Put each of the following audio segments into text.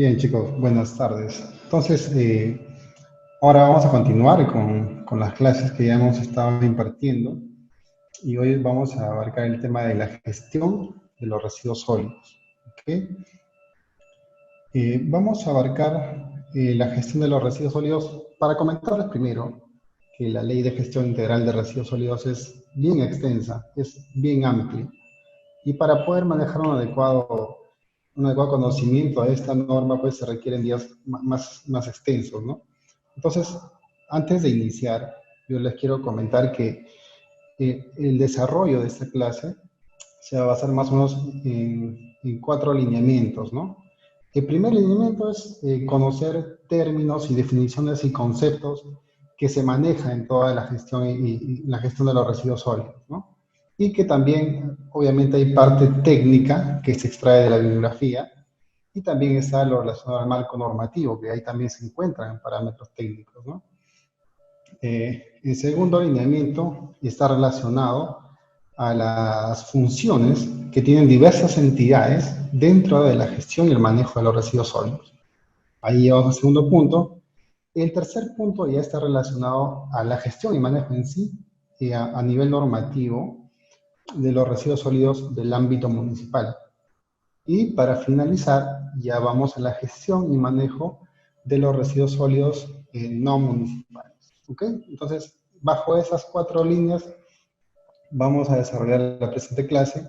Bien, chicos, buenas tardes. Entonces, ahora vamos a continuar con las clases que ya hemos estado impartiendo y hoy vamos a abarcar el tema de la gestión de los residuos sólidos. ¿Ok? Vamos a abarcar la gestión de los residuos sólidos para comentarles primero que la Ley de Gestión Integral de Residuos Sólidos es bien extensa, es bien amplia y para poder manejar un adecuado conocimiento de esta norma, pues se requieren días más extensos, ¿no? Entonces, antes de iniciar, yo les quiero comentar que el desarrollo de esta clase se va a basar más o menos en cuatro lineamientos, ¿no? El primer lineamiento es conocer términos y definiciones y conceptos que se manejan en toda la gestión y la gestión de los residuos sólidos, ¿no? Y que también, obviamente, hay parte técnica que se extrae de la bibliografía y también está lo relacionado al marco normativo, que ahí también se encuentran parámetros técnicos, ¿no? El segundo lineamiento está relacionado a las funciones que tienen diversas entidades dentro de la gestión y el manejo de los residuos sólidos. Ahí llevamos al segundo punto. El tercer punto ya está relacionado a la gestión y manejo en sí, a nivel normativo, de los residuos sólidos del ámbito municipal. Y para finalizar, ya vamos a la gestión y manejo de los residuos sólidos no municipales. ¿Ok? Entonces, bajo esas cuatro líneas, vamos a desarrollar la presente clase.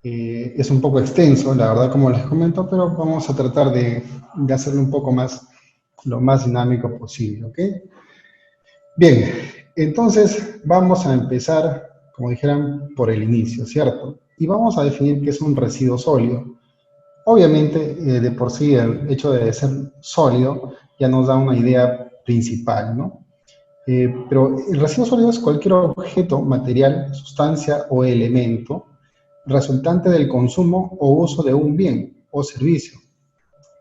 Es un poco extenso, la verdad, como les comento, pero vamos a tratar de hacerlo un poco más, lo más dinámico posible, ¿ok? Bien, entonces vamos a empezar, como dijeran, por el inicio, ¿cierto? Y vamos a definir qué es un residuo sólido. Obviamente, de por sí, el hecho de ser sólido ya nos da una idea principal, ¿no? Pero el residuo sólido es cualquier objeto, material, sustancia o elemento resultante del consumo o uso de un bien o servicio,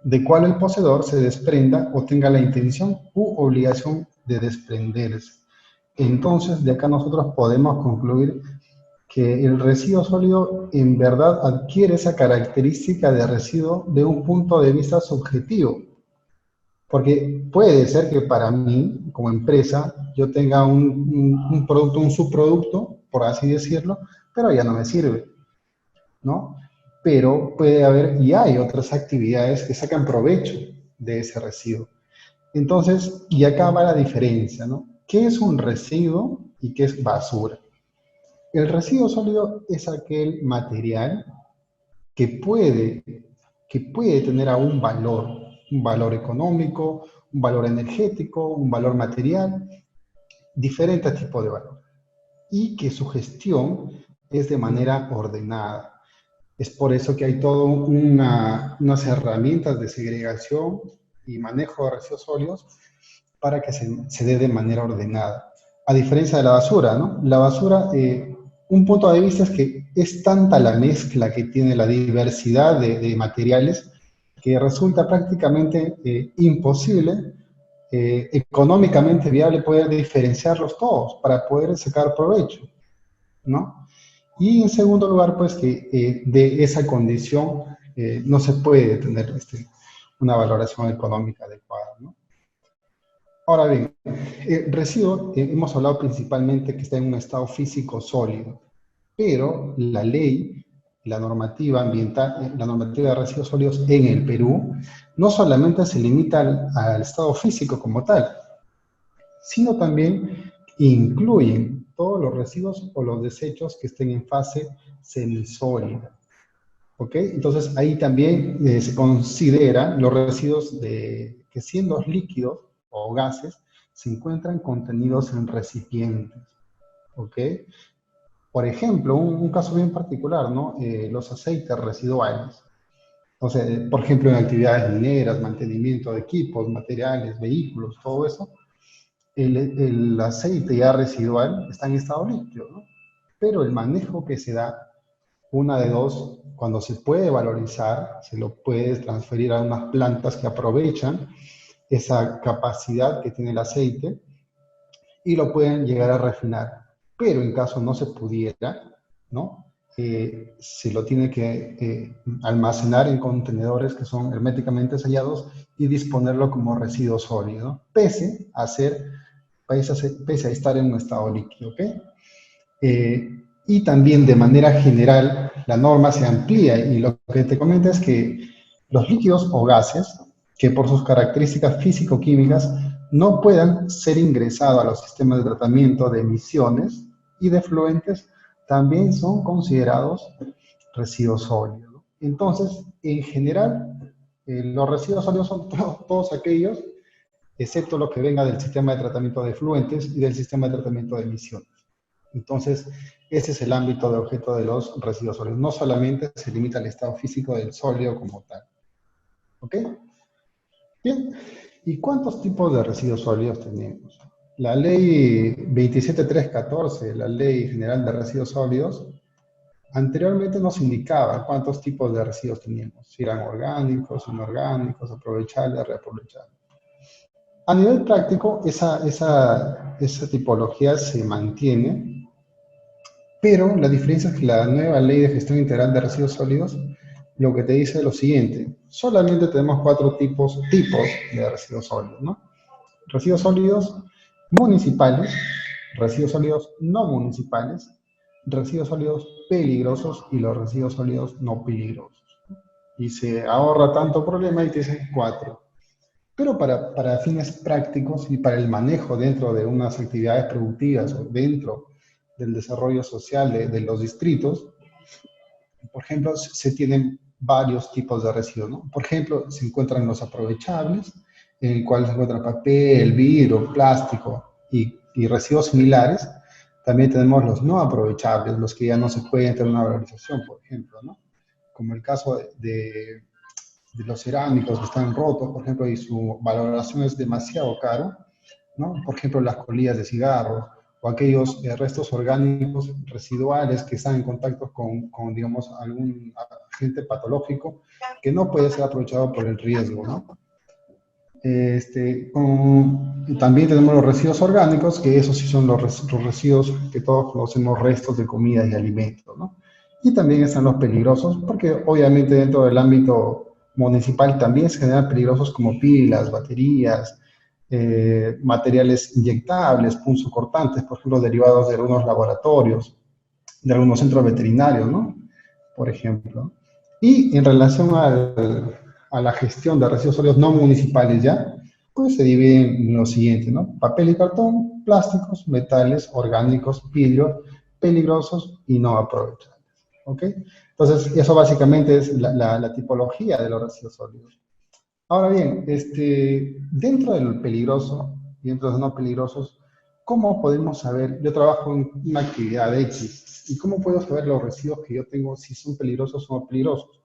de cual el poseedor se desprenda o tenga la intención u obligación de desprenderse. Entonces, de acá nosotros podemos concluir que el residuo sólido en verdad adquiere esa característica de residuo de un punto de vista subjetivo. Porque puede ser que para mí, como empresa, yo tenga un producto, un subproducto, por así decirlo, pero ya no me sirve, ¿no? Pero puede haber y hay otras actividades que sacan provecho de ese residuo. Entonces, y acá va la diferencia, ¿no? ¿Qué es un residuo y qué es basura? El residuo sólido es aquel material que puede, que puede tener aún un valor económico, un valor energético, un valor material, diferentes tipos de valor, y que su gestión es de manera ordenada. Es por eso que hay todas unas herramientas de segregación y manejo de residuos sólidos para que se dé de manera ordenada. A diferencia de la basura, ¿no? La basura, un punto de vista es que es tanta la mezcla que tiene la diversidad de materiales que resulta prácticamente imposible, económicamente viable poder diferenciarlos todos para poder sacar provecho, ¿no? Y en segundo lugar, pues que de esa condición no se puede tener una valoración económica adecuada, ¿no? Ahora bien, residuo, hemos hablado principalmente que está en un estado físico sólido, pero la ley, la normativa ambiental, la normativa de residuos sólidos en el Perú, no solamente se limita al estado físico como tal, sino también incluyen todos los residuos o los desechos que estén en fase semisólida. ¿Ok? Entonces ahí también se consideran los residuos que siendo líquidos o gases se encuentran contenidos en recipientes. ¿Ok? Por ejemplo, un caso bien particular, ¿no? Los aceites residuales. Entonces, por ejemplo, en actividades mineras, mantenimiento de equipos, materiales, vehículos, todo eso, el aceite ya residual está en estado líquido, ¿no? Pero el manejo que se da, una de dos, cuando se puede valorizar, se lo puede transferir a unas plantas que aprovechan esa capacidad que tiene el aceite y lo pueden llegar a refinar. Pero en caso no se pudiera, ¿no? se lo tiene que almacenar en contenedores que son herméticamente sellados y disponerlo como residuo sólido, ¿no? Pese a estar en un estado líquido, ¿ok? Y también de manera general la norma se amplía y lo que te comenta es que los líquidos o gases que por sus características físico-químicas no puedan ser ingresados a los sistemas de tratamiento de emisiones y de efluentes también son considerados residuos sólidos. Entonces, en general, los residuos sólidos son todos aquellos, excepto lo que venga del sistema de tratamiento de efluentes y del sistema de tratamiento de emisiones. Entonces, ese es el ámbito de objeto de los residuos sólidos. No solamente se limita al estado físico del sólido como tal. ¿Ok? Bien. ¿Y cuántos tipos de residuos sólidos tenemos? La ley 27314, la Ley General de Residuos Sólidos, anteriormente nos indicaba cuántos tipos de residuos teníamos. Si eran orgánicos, inorgánicos, aprovechables, reaprovechables. A nivel práctico, esa tipología se mantiene, pero la diferencia es que la nueva Ley de Gestión Integral de Residuos Sólidos lo que te dice es lo siguiente: solamente tenemos 4 tipos de residuos sólidos, ¿no? Residuos sólidos municipales, residuos sólidos no municipales, residuos sólidos peligrosos y los residuos sólidos no peligrosos. Y se ahorra tanto problema y te dicen 4. Pero para fines prácticos y para el manejo dentro de unas actividades productivas o dentro del desarrollo social de los distritos, por ejemplo, se tienen varios tipos de residuos, ¿no? Por ejemplo, se encuentran los aprovechables, en el cual se encuentra papel, vidrio, plástico y residuos similares. También tenemos los no aprovechables, los que ya no se pueden tener una valorización, por ejemplo, ¿no? Como el caso de los cerámicos que están rotos, por ejemplo, y su valoración es demasiado caro, ¿no? Por ejemplo, las colillas de cigarro o aquellos restos orgánicos residuales que están en contacto con, digamos, algún agente patológico que no puede ser aprovechado por el riesgo, ¿no? También tenemos los residuos orgánicos, que esos sí son los residuos que todos conocemos, restos de comida y alimentos, ¿no? Y también están los peligrosos, porque obviamente dentro del ámbito municipal también se generan peligrosos como pilas, baterías, materiales inyectables, punzocortantes, por ejemplo, derivados de algunos laboratorios, de algunos centros veterinarios, ¿no? Por ejemplo. Y en relación a la gestión de residuos sólidos no municipales ya, pues se divide en lo siguiente, ¿no? Papel y cartón, plásticos, metales, orgánicos, vidrio, peligrosos y no aprovechables, ¿ok? Entonces, eso básicamente es la tipología de los residuos sólidos. Ahora bien, dentro del peligroso y dentro de los no peligrosos, ¿cómo podemos saber? Yo trabajo en una actividad X, ¿y cómo puedo saber los residuos que yo tengo, si son peligrosos o no peligrosos?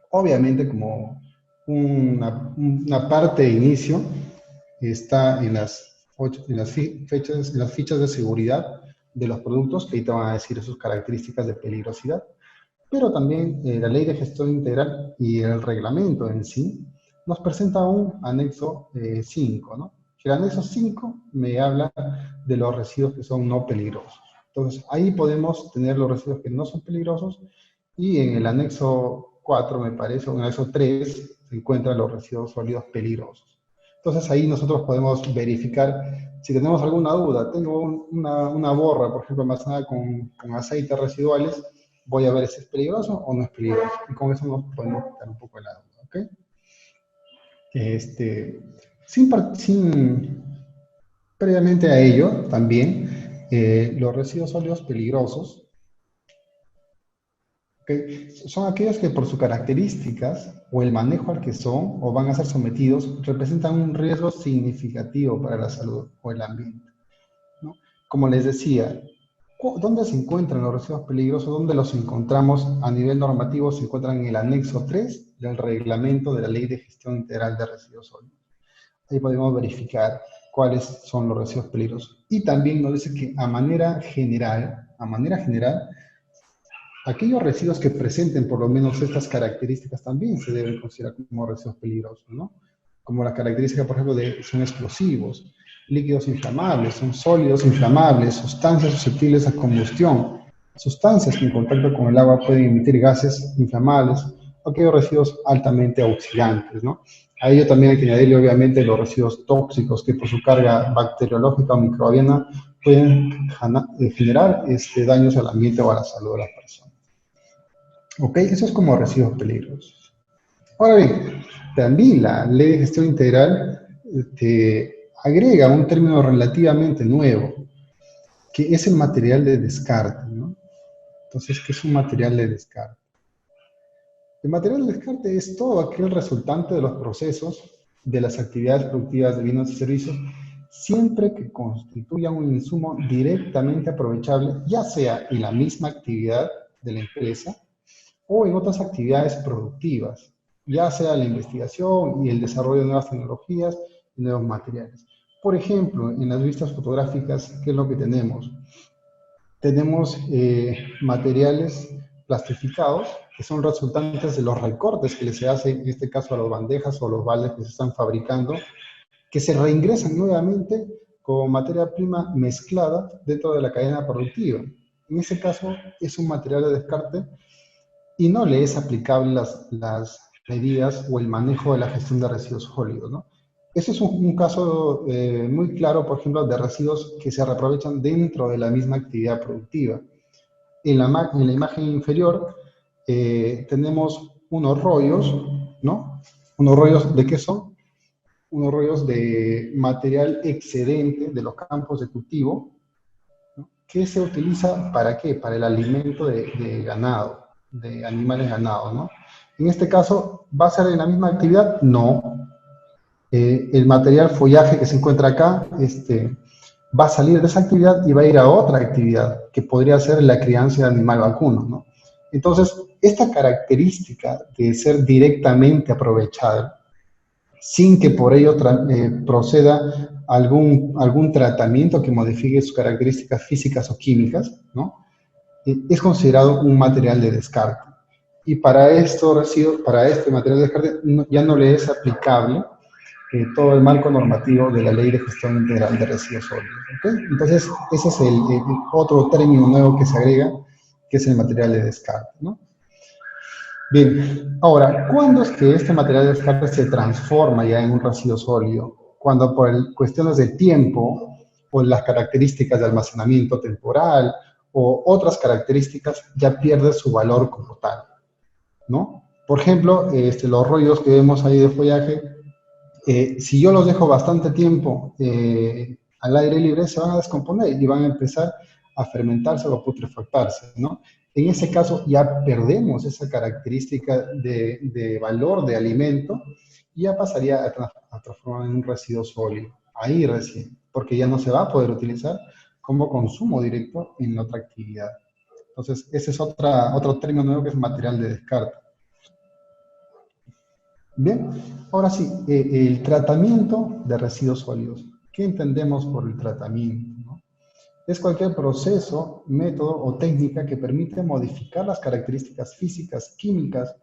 Obviamente, como una parte de inicio, está en las fichas de seguridad de los productos, que ahí te van a decir sus características de peligrosidad. Pero también la Ley de Gestión Integral y el reglamento en sí nos presenta un anexo 5, ¿no? El anexo 5 me habla de los residuos que son no peligrosos. Entonces, ahí podemos tener los residuos que no son peligrosos y en el anexo 4, me parece, o en el anexo 3, se encuentran los residuos sólidos peligrosos. Entonces, ahí nosotros podemos verificar si tenemos alguna duda. Tengo una borra, por ejemplo, almacenada con aceites residuales, voy a ver si es peligroso o no es peligroso. Y con eso nos podemos quitar un poco de la duda, ¿ok? Previamente a ello, también, los residuos sólidos peligrosos, ¿okay? Son aquellos que por sus características o el manejo al que son o van a ser sometidos representan un riesgo significativo para la salud o el ambiente, ¿no? Como les decía, ¿dónde se encuentran los residuos peligrosos? ¿Dónde los encontramos a nivel normativo? Se encuentran en el anexo 3 del reglamento de la Ley de Gestión Integral de Residuos Sólidos. Ahí podemos verificar cuáles son los residuos peligrosos. Y también nos dice que a manera general, aquellos residuos que presenten por lo menos estas características también se deben considerar como residuos peligrosos, ¿no? Como la característica, por ejemplo, de son explosivos, líquidos inflamables, son sólidos inflamables, sustancias susceptibles a combustión, sustancias que en contacto con el agua pueden emitir gases inflamables o aquellos residuos altamente oxidantes, ¿no? A ello también hay que añadirle, obviamente, los residuos tóxicos que por su carga bacteriológica o microbiana pueden generar daños al ambiente o a la salud de las personas. ¿Ok? Eso es como residuos peligrosos. Ahora bien, también la Ley de Gestión Integral agrega un término relativamente nuevo, que es el material de descarte, ¿no? Entonces, ¿qué es un material de descarte? El material de descarte es todo aquel resultante de los procesos de las actividades productivas de bienes y servicios, siempre que constituya un insumo directamente aprovechable, ya sea en la misma actividad de la empresa o en otras actividades productivas, ya sea la investigación y el desarrollo de nuevas tecnologías y nuevos materiales. Por ejemplo, en las vistas fotográficas, ¿qué es lo que tenemos? Tenemos materiales plastificados que son resultantes de los recortes que se hace, en este caso a las bandejas o los baldes que se están fabricando, que se reingresan nuevamente como materia prima mezclada dentro de la cadena productiva. En ese caso es un material de descarte y no le es aplicable las medidas o el manejo de la gestión de residuos sólidos, ¿no? Ese es un caso muy claro, por ejemplo, de residuos que se reaprovechan dentro de la misma actividad productiva. En la imagen inferior tenemos unos rollos, ¿no? Unos rollos, ¿de qué son? Unos rollos de material excedente de los campos de cultivo, ¿no? Que se utiliza ¿para qué? Para el alimento de ganado, de animales ganados, ¿no? En este caso, ¿va a ser en la misma actividad? No. El material follaje que se encuentra acá, va a salir de esa actividad y va a ir a otra actividad, que podría ser la crianza de animal vacuno, ¿no? Entonces, esta característica de ser directamente aprovechada, sin que por ello proceda algún tratamiento que modifique sus características físicas o químicas, ¿no? Es considerado un material de descarte. Y para para este material de descarte ya no le es aplicable todo el marco normativo de la Ley de Gestión Integral de Residuos Sólidos. ¿Okay? Entonces, ese es el otro término nuevo que se agrega, que es el material de descarte, ¿no? Bien, ahora, ¿cuándo es que este material de descarte se transforma ya en un residuo sólido? Cuando por cuestiones de tiempo o las características de almacenamiento temporal o otras características ya pierde su valor como tal, ¿no? Por ejemplo, los rollos que vemos ahí de follaje, si yo los dejo bastante tiempo al aire libre, se van a descomponer y van a empezar a fermentarse o a putrefactarse, ¿no? En ese caso ya perdemos esa característica de valor de alimento y ya pasaría a transformar en un residuo sólido, ahí recién, porque ya no se va a poder utilizar como consumo directo en otra actividad. Entonces, ese es otro término nuevo que es material de descarte. Bien, ahora sí, el tratamiento de residuos sólidos. ¿Qué entendemos por el tratamiento? ¿No? Es cualquier proceso, método o técnica que permite modificar las características físicas, químicas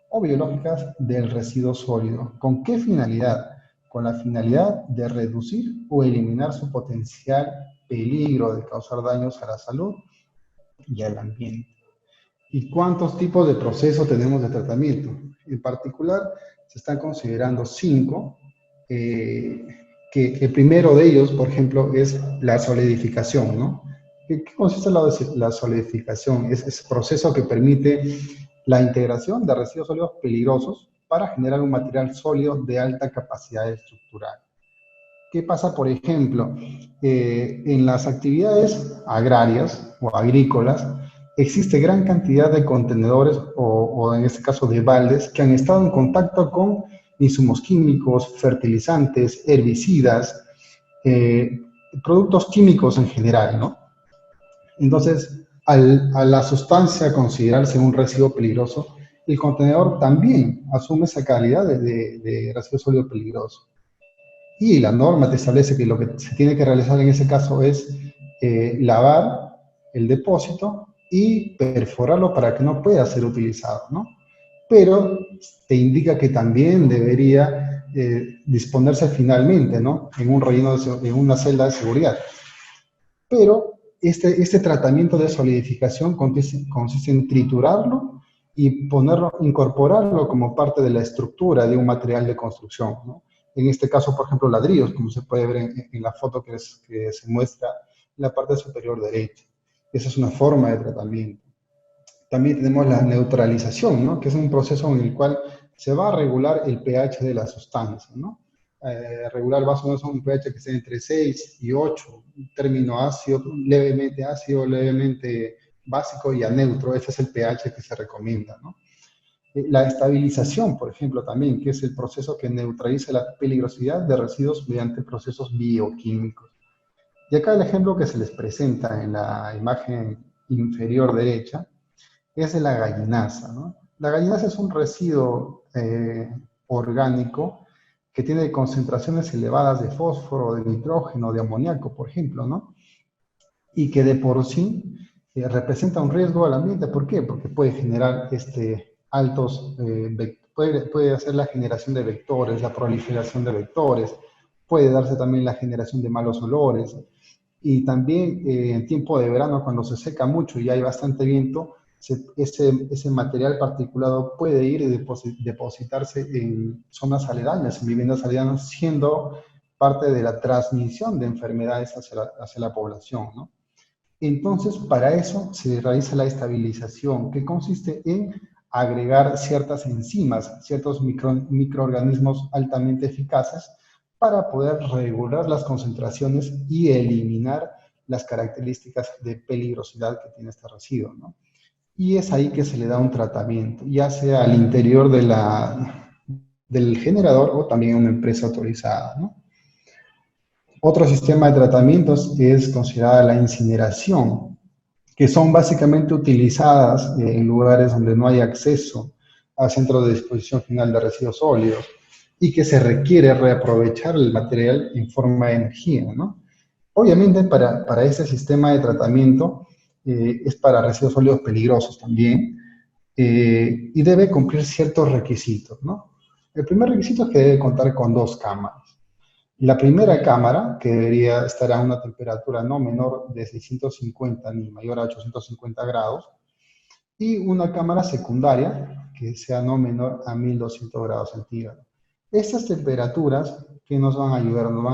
o biológicas del residuo sólido. ¿Con qué finalidad? Con la finalidad de reducir o eliminar su potencial peligro de causar daños a la salud y al ambiente. ¿Y cuántos tipos de procesos tenemos de tratamiento? En particular, se están considerando 5, que el primero de ellos, por ejemplo, es la solidificación, ¿no? ¿Qué consiste la solidificación? Es ese proceso que permite la integración de residuos sólidos peligrosos para generar un material sólido de alta capacidad estructural. ¿Qué pasa, por ejemplo? En las actividades agrarias o agrícolas, existe gran cantidad de contenedores o en este caso de baldes que han estado en contacto con insumos químicos, fertilizantes, herbicidas, productos químicos en general, ¿no? Entonces, a la sustancia considerarse un residuo peligroso, el contenedor también asume esa calidad de residuo sólido peligroso. Y la norma te establece que lo que se tiene que realizar en ese caso es lavar el depósito y perforarlo para que no pueda ser utilizado, ¿no? Pero te indica que también debería disponerse finalmente, ¿no? En un relleno, en una celda de seguridad. Pero Este tratamiento de solidificación consiste en triturarlo y incorporarlo como parte de la estructura de un material de construcción, ¿no? En este caso, por ejemplo, ladrillos, como se puede ver en la foto que se muestra en la parte superior derecha. Esa es una forma de tratamiento. También tenemos la neutralización, ¿no? Que es un proceso en el cual se va a regular el pH de la sustancia, ¿no? Regular más o menos un pH que esté entre 6 y 8, un término ácido, levemente básico y a neutro, ese es el pH que se recomienda, ¿no? La estabilización, por ejemplo, también, que es el proceso que neutraliza la peligrosidad de residuos mediante procesos bioquímicos. Y acá el ejemplo que se les presenta en la imagen inferior derecha es de la gallinaza, ¿no? La gallinaza es un residuo orgánico que tiene concentraciones elevadas de fósforo, de nitrógeno, de amoníaco, por ejemplo, ¿no? Y que de por sí representa un riesgo al ambiente. ¿Por qué? Porque puede generar puede hacer la generación de vectores, la proliferación de vectores, puede darse también la generación de malos olores. Y también en tiempo de verano, cuando se seca mucho y hay bastante viento, ese material particulado puede ir y depositarse en zonas aledañas, en viviendas aledañas, siendo parte de la transmisión de enfermedades hacia la población, ¿no? Entonces, para eso se realiza la estabilización, que consiste en agregar ciertas enzimas, ciertos microorganismos altamente eficaces para poder regular las concentraciones y eliminar las características de peligrosidad que tiene este residuo, ¿no? Y es ahí que se le da un tratamiento, ya sea al interior del generador o también a una empresa autorizada, ¿no? Otro sistema de tratamientos es considerada la incineración, que son básicamente utilizadas en lugares donde no hay acceso a centros de disposición final de residuos sólidos y que se requiere reaprovechar el material en forma de energía, ¿no? Obviamente para este sistema de tratamiento es para residuos sólidos peligrosos también y debe cumplir ciertos requisitos, ¿no? El primer requisito es que debe contar con 2 cámaras. La primera cámara, que debería estar a una temperatura no menor de 650 ni mayor a 850 grados, y una cámara secundaria, que sea no menor a 1200 grados centígrados. Estas temperaturas que nos van a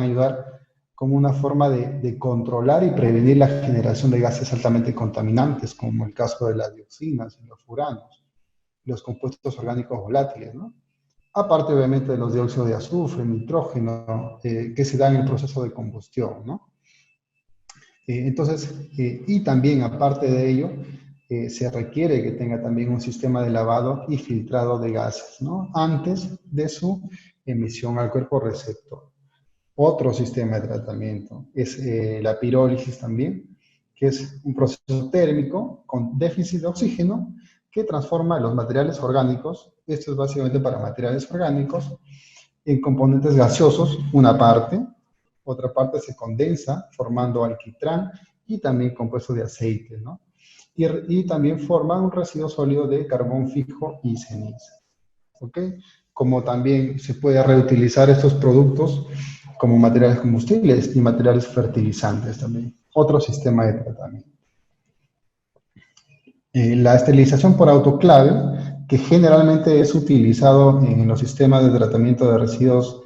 ayudar, como una forma de controlar y prevenir la generación de gases altamente contaminantes, como el caso de las dioxinas y los furanos, los compuestos orgánicos volátiles, ¿no? Aparte, obviamente, de los dióxidos de azufre, nitrógeno, que se dan en el proceso de combustión, ¿no? Y también, aparte de ello, se requiere que tenga también un sistema de lavado y filtrado de gases, ¿no? Antes de su emisión al cuerpo receptor. Otro sistema de tratamiento es la pirólisis también, que es un proceso térmico con déficit de oxígeno que transforma los materiales orgánicos, esto es básicamente para materiales orgánicos, en componentes gaseosos, una parte, otra parte se condensa formando alquitrán y también compuesto de aceite, ¿no? Y también forma un residuo sólido de carbón fijo y ceniza, ¿ok? Como también se puede reutilizar estos productos como materiales combustibles y materiales fertilizantes también. Otro sistema de tratamiento. La esterilización por autoclave, que generalmente es utilizado en los sistemas de tratamiento de residuos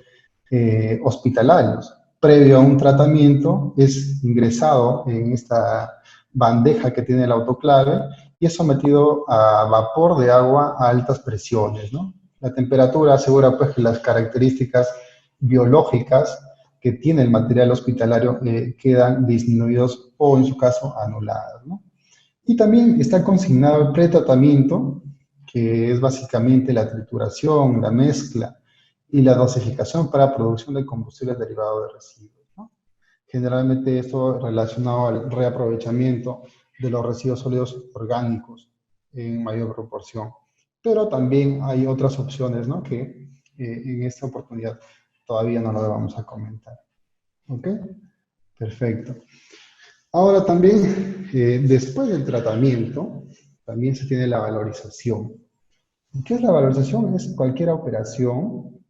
hospitalarios. Previo a un tratamiento es ingresado en esta bandeja que tiene el autoclave y es sometido a vapor de agua a altas presiones, ¿no? La temperatura asegura pues que las características biológicas que tiene el material hospitalario quedan disminuidos o en su caso anuladas, ¿no? Y también está consignado el pretratamiento, que es básicamente la trituración, la mezcla y la dosificación para producción de combustibles derivados de residuos, ¿no? Generalmente esto relacionado al reaprovechamiento de los residuos sólidos orgánicos en mayor proporción. Pero también hay otras opciones, ¿no? Que en esta oportunidad todavía no lo vamos a comentar. ¿Ok? Perfecto. Ahora también, después del tratamiento, también se tiene la valorización. ¿Qué es la valorización? Es cualquier operación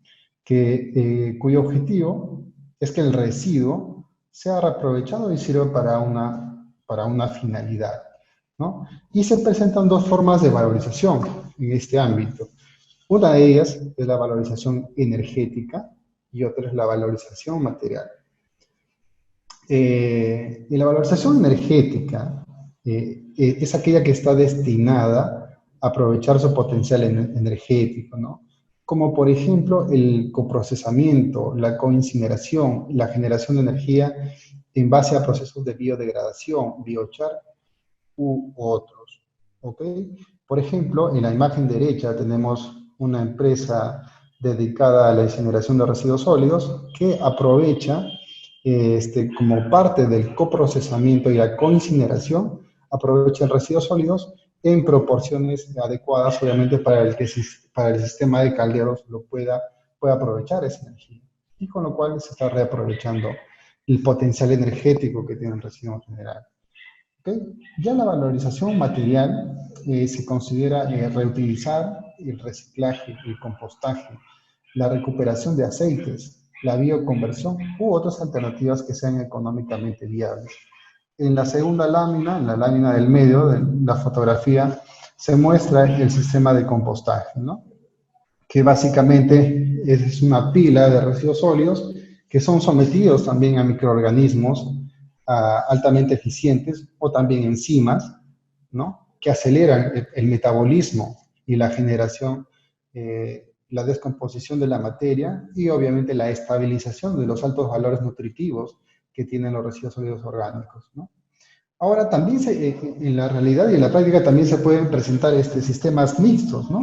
cuyo objetivo es que el residuo sea reaprovechado y sirva para una finalidad, ¿no? Y se presentan dos formas de valorización en este ámbito. Una de ellas es la valorización energética y otra es la valorización material. Y la valorización energética es aquella que está destinada a aprovechar su potencial energético, ¿no? Como por ejemplo el coprocesamiento, la coincineración, la generación de energía en base a procesos de biodegradación, biochar u otros. ¿Ok? Por ejemplo, en la imagen derecha tenemos una empresa dedicada a la incineración de residuos sólidos que aprovecha como parte del coprocesamiento y la coincineración, aprovecha residuos sólidos en proporciones adecuadas, obviamente, para el sistema de calderos pueda aprovechar esa energía. Y con lo cual se está reaprovechando el potencial energético que tiene el residuo en general. ¿Okay? Ya la valorización material se considera reutilizar el reciclaje, el compostaje, la recuperación de aceites, la bioconversión u otras alternativas que sean económicamente viables. En la segunda lámina, en la lámina del medio de la fotografía, se muestra el sistema de compostaje, ¿no? Que básicamente es una pila de residuos sólidos que son sometidos también a microorganismos altamente eficientes o también enzimas, ¿no? Que aceleran el metabolismo y la generación, la descomposición de la materia y obviamente la estabilización de los altos valores nutritivos que tienen los residuos sólidos orgánicos, ¿no? Ahora también en la realidad y en la práctica también se pueden presentar sistemas mixtos, ¿no?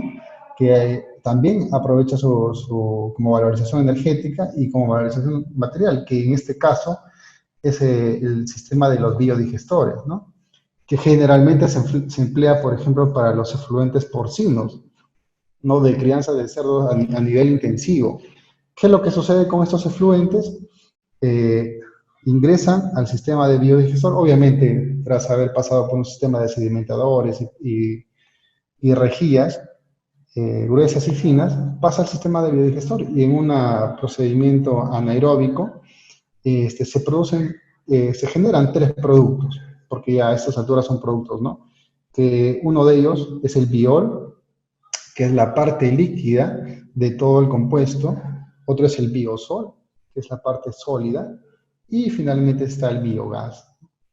Que también aprovecha como valorización energética y como valorización material, que en este caso es el sistema de los biodigestores, ¿no? Que generalmente se emplea, por ejemplo, para los efluentes porcinos, ¿no? De crianza de cerdos a nivel intensivo. ¿Qué es lo que sucede con estos efluentes? Ingresan al sistema de biodigestor, obviamente tras haber pasado por un sistema de sedimentadores y rejillas gruesas y finas, pasa al sistema de biodigestor y en un procedimiento anaeróbico se generan tres productos, porque ya a estas alturas son productos, ¿no? Que uno de ellos es el biol, que es la parte líquida de todo el compuesto, otro es el biosol, que es la parte sólida, y finalmente está el biogás.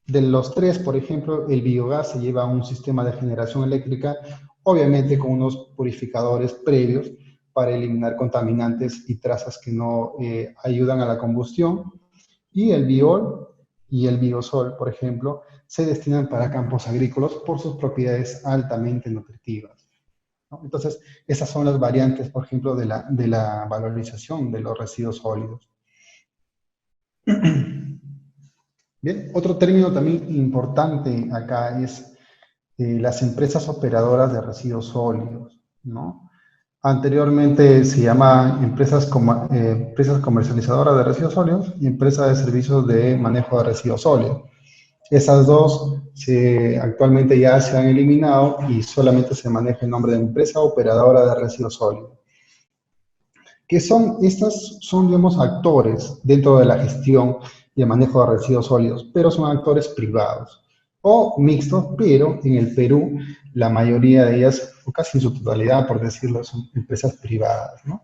De los tres, por ejemplo, el biogás se lleva a un sistema de generación eléctrica, obviamente con unos purificadores previos para eliminar contaminantes y trazas que no ayudan a la combustión, y el biol y el biosol, por ejemplo, se destinan para campos agrícolas por sus propiedades altamente nutritivas, ¿no? Entonces, esas son las variantes, por ejemplo, de la valorización de los residuos sólidos. Bien, otro término también importante acá es las empresas operadoras de residuos sólidos, ¿no? Anteriormente se llamaban empresas comercializadoras de residuos sólidos y empresas de servicios de manejo de residuos sólidos. Esas dos actualmente ya se han eliminado y solamente se maneja el nombre de empresa operadora de residuos sólidos. Estas son, digamos, actores dentro de la gestión y el manejo de residuos sólidos, pero son actores privados o mixtos, pero en el Perú la mayoría de ellas, o casi en su totalidad, por decirlo, son empresas privadas, ¿no?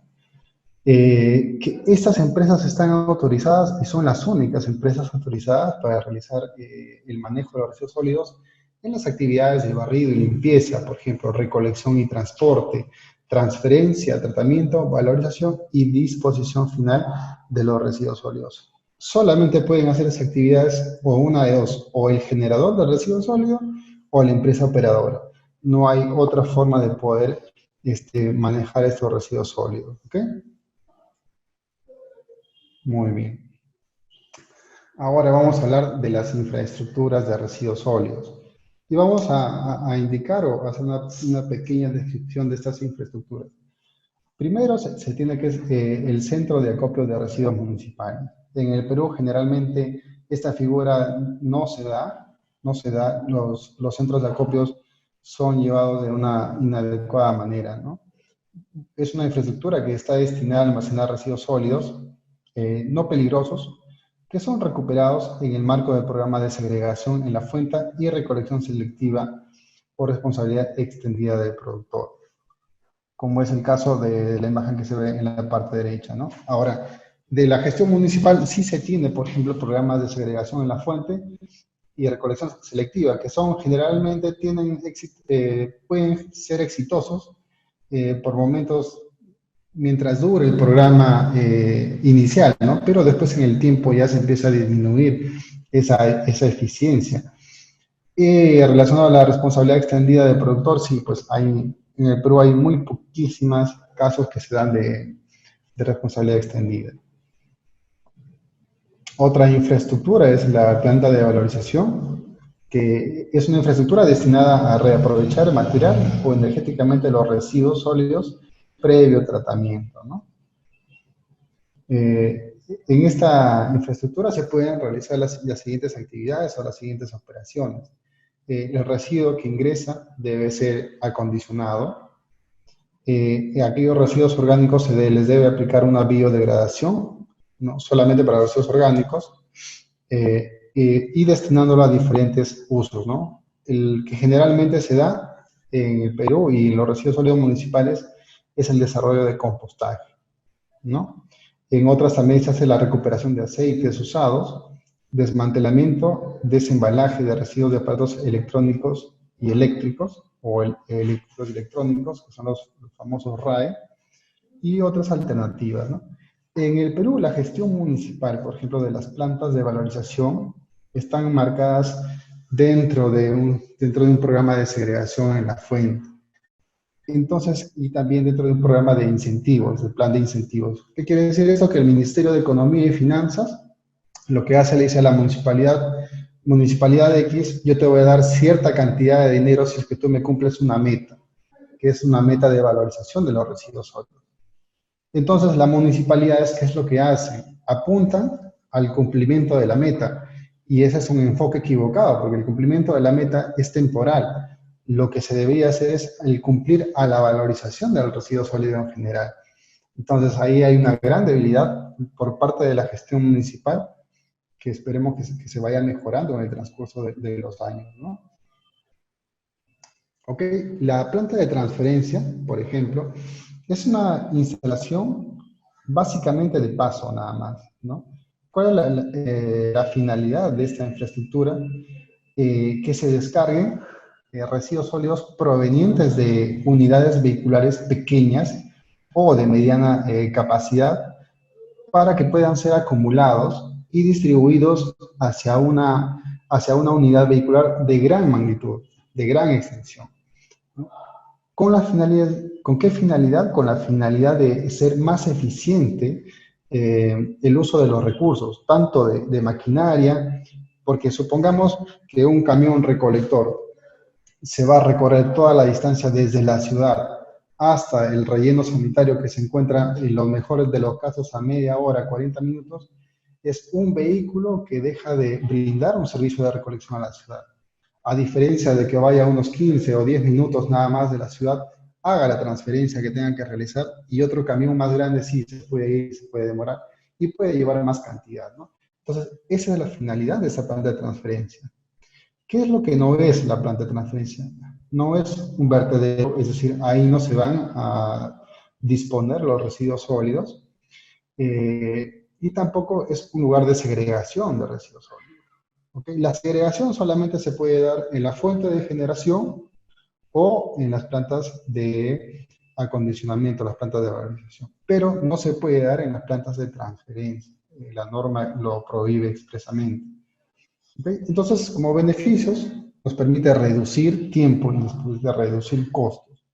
Que estas empresas están autorizadas y son las únicas empresas autorizadas para realizar el manejo de los residuos sólidos en las actividades de barrido y limpieza, por ejemplo, recolección y transporte, transferencia, tratamiento, valorización y disposición final de los residuos sólidos. Solamente pueden hacer esas actividades o una de dos, o el generador de residuos sólidos o la empresa operadora. No hay otra forma de poder manejar estos residuos sólidos, ¿ok? Muy bien. Ahora vamos a hablar de las infraestructuras de residuos sólidos. Y vamos a indicar o hacer una pequeña descripción de estas infraestructuras. Primero se tiene que el centro de acopio de residuos municipales. En el Perú generalmente esta figura no se da, los centros de acopios son llevados de una inadecuada manera, ¿no? Es una infraestructura que está destinada a almacenar residuos sólidos, no peligrosos, que son recuperados en el marco del programa de segregación en la fuente y recolección selectiva por responsabilidad extendida del productor, como es el caso de la imagen que se ve en la parte derecha, ¿no? Ahora, de la gestión municipal sí se tiene, por ejemplo, programas de segregación en la fuente y recolección selectiva, que son generalmente pueden ser exitosos por momentos mientras dure el programa inicial, ¿no? Pero después en el tiempo ya se empieza a disminuir esa eficiencia. Relacionado a la responsabilidad extendida del productor, sí, pues en el Perú hay muy poquísimos casos que se dan de responsabilidad extendida. Otra infraestructura es la planta de valorización, que es una infraestructura destinada a reaprovechar material o energéticamente los residuos sólidos previo tratamiento, ¿no? En esta infraestructura se pueden realizar las siguientes actividades o las siguientes operaciones. El residuo que ingresa debe ser acondicionado. Aquellos residuos orgánicos les debe aplicar una biodegradación, no solamente para residuos orgánicos, y destinándolo a diferentes usos, ¿no? El que generalmente se da en el Perú y en los residuos sólidos municipales es el desarrollo de compostaje, ¿no? En otras también se hace la recuperación de aceites usados, desmantelamiento, desembalaje de residuos de aparatos electrónicos y eléctricos, o eléctricos y electrónicos, que son los famosos RAE, y otras alternativas, ¿no? En el Perú, la gestión municipal, por ejemplo, de las plantas de valorización, están marcadas dentro de un programa de segregación en la fuente. Entonces, y también dentro de un programa de incentivos, del plan de incentivos. ¿Qué quiere decir esto? Que el Ministerio de Economía y Finanzas lo que hace, le dice a la municipalidad X, yo te voy a dar cierta cantidad de dinero si es que tú me cumples una meta, que es una meta de valorización de los residuos sólidos. Entonces, las municipalidades, ¿qué es lo que hacen? Apuntan al cumplimiento de la meta, y ese es un enfoque equivocado, porque el cumplimiento de la meta es temporal. Lo que se debería hacer es el cumplir a la valorización del residuo sólido en general. Entonces, ahí hay una gran debilidad por parte de la gestión municipal, que esperemos que se vaya mejorando en el transcurso de los años, ¿no? Ok, la planta de transferencia, por ejemplo, es una instalación básicamente de paso nada más, ¿no? ¿Cuál es la finalidad de esta infraestructura? Que se descarguen residuos sólidos provenientes de unidades vehiculares pequeñas o de mediana capacidad para que puedan ser acumulados y distribuidos hacia una unidad vehicular de gran magnitud, de gran extensión. ¿Con la finalidad, con qué finalidad? Con la finalidad de ser más eficiente el uso de los recursos, tanto de maquinaria, porque supongamos que un camión recolector se va a recorrer toda la distancia desde la ciudad hasta el relleno sanitario que se encuentra en los mejores de los casos a media hora, 40 minutos, es un vehículo que deja de brindar un servicio de recolección a la ciudad. A diferencia de que vaya unos 15 o 10 minutos nada más de la ciudad, haga la transferencia que tengan que realizar y otro camión más grande sí se puede ir, se puede demorar y puede llevar más cantidad, ¿no? Entonces, esa es la finalidad de esa planta de transferencia. ¿Qué es lo que no es la planta de transferencia? No es un vertedero, es decir, ahí no se van a disponer los residuos sólidos, y tampoco es un lugar de segregación de residuos sólidos. ¿Okay? La segregación solamente se puede dar en la fuente de generación o en las plantas de acondicionamiento, las plantas de valorización, pero no se puede dar en las plantas de transferencia. La norma lo prohíbe expresamente. ¿Okay? Entonces, como beneficios, nos permite reducir tiempo y nos permite reducir costos,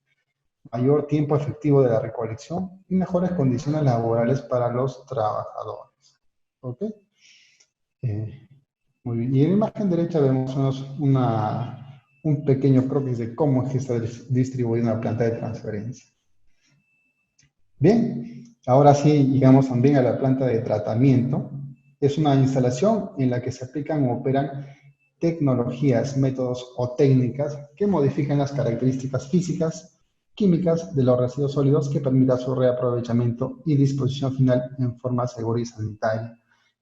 mayor tiempo efectivo de la recolección y mejores condiciones laborales para los trabajadores. ¿Ok? Muy bien. Y en la imagen derecha vemos un pequeño croquis de cómo es que está distribuida una planta de transferencia. Bien, ahora sí llegamos también a la planta de tratamiento. Es una instalación en la que se aplican o operan tecnologías, métodos o técnicas que modifican las características físicas, químicas de los residuos sólidos que permitan su reaprovechamiento y disposición final en forma segura y sanitaria.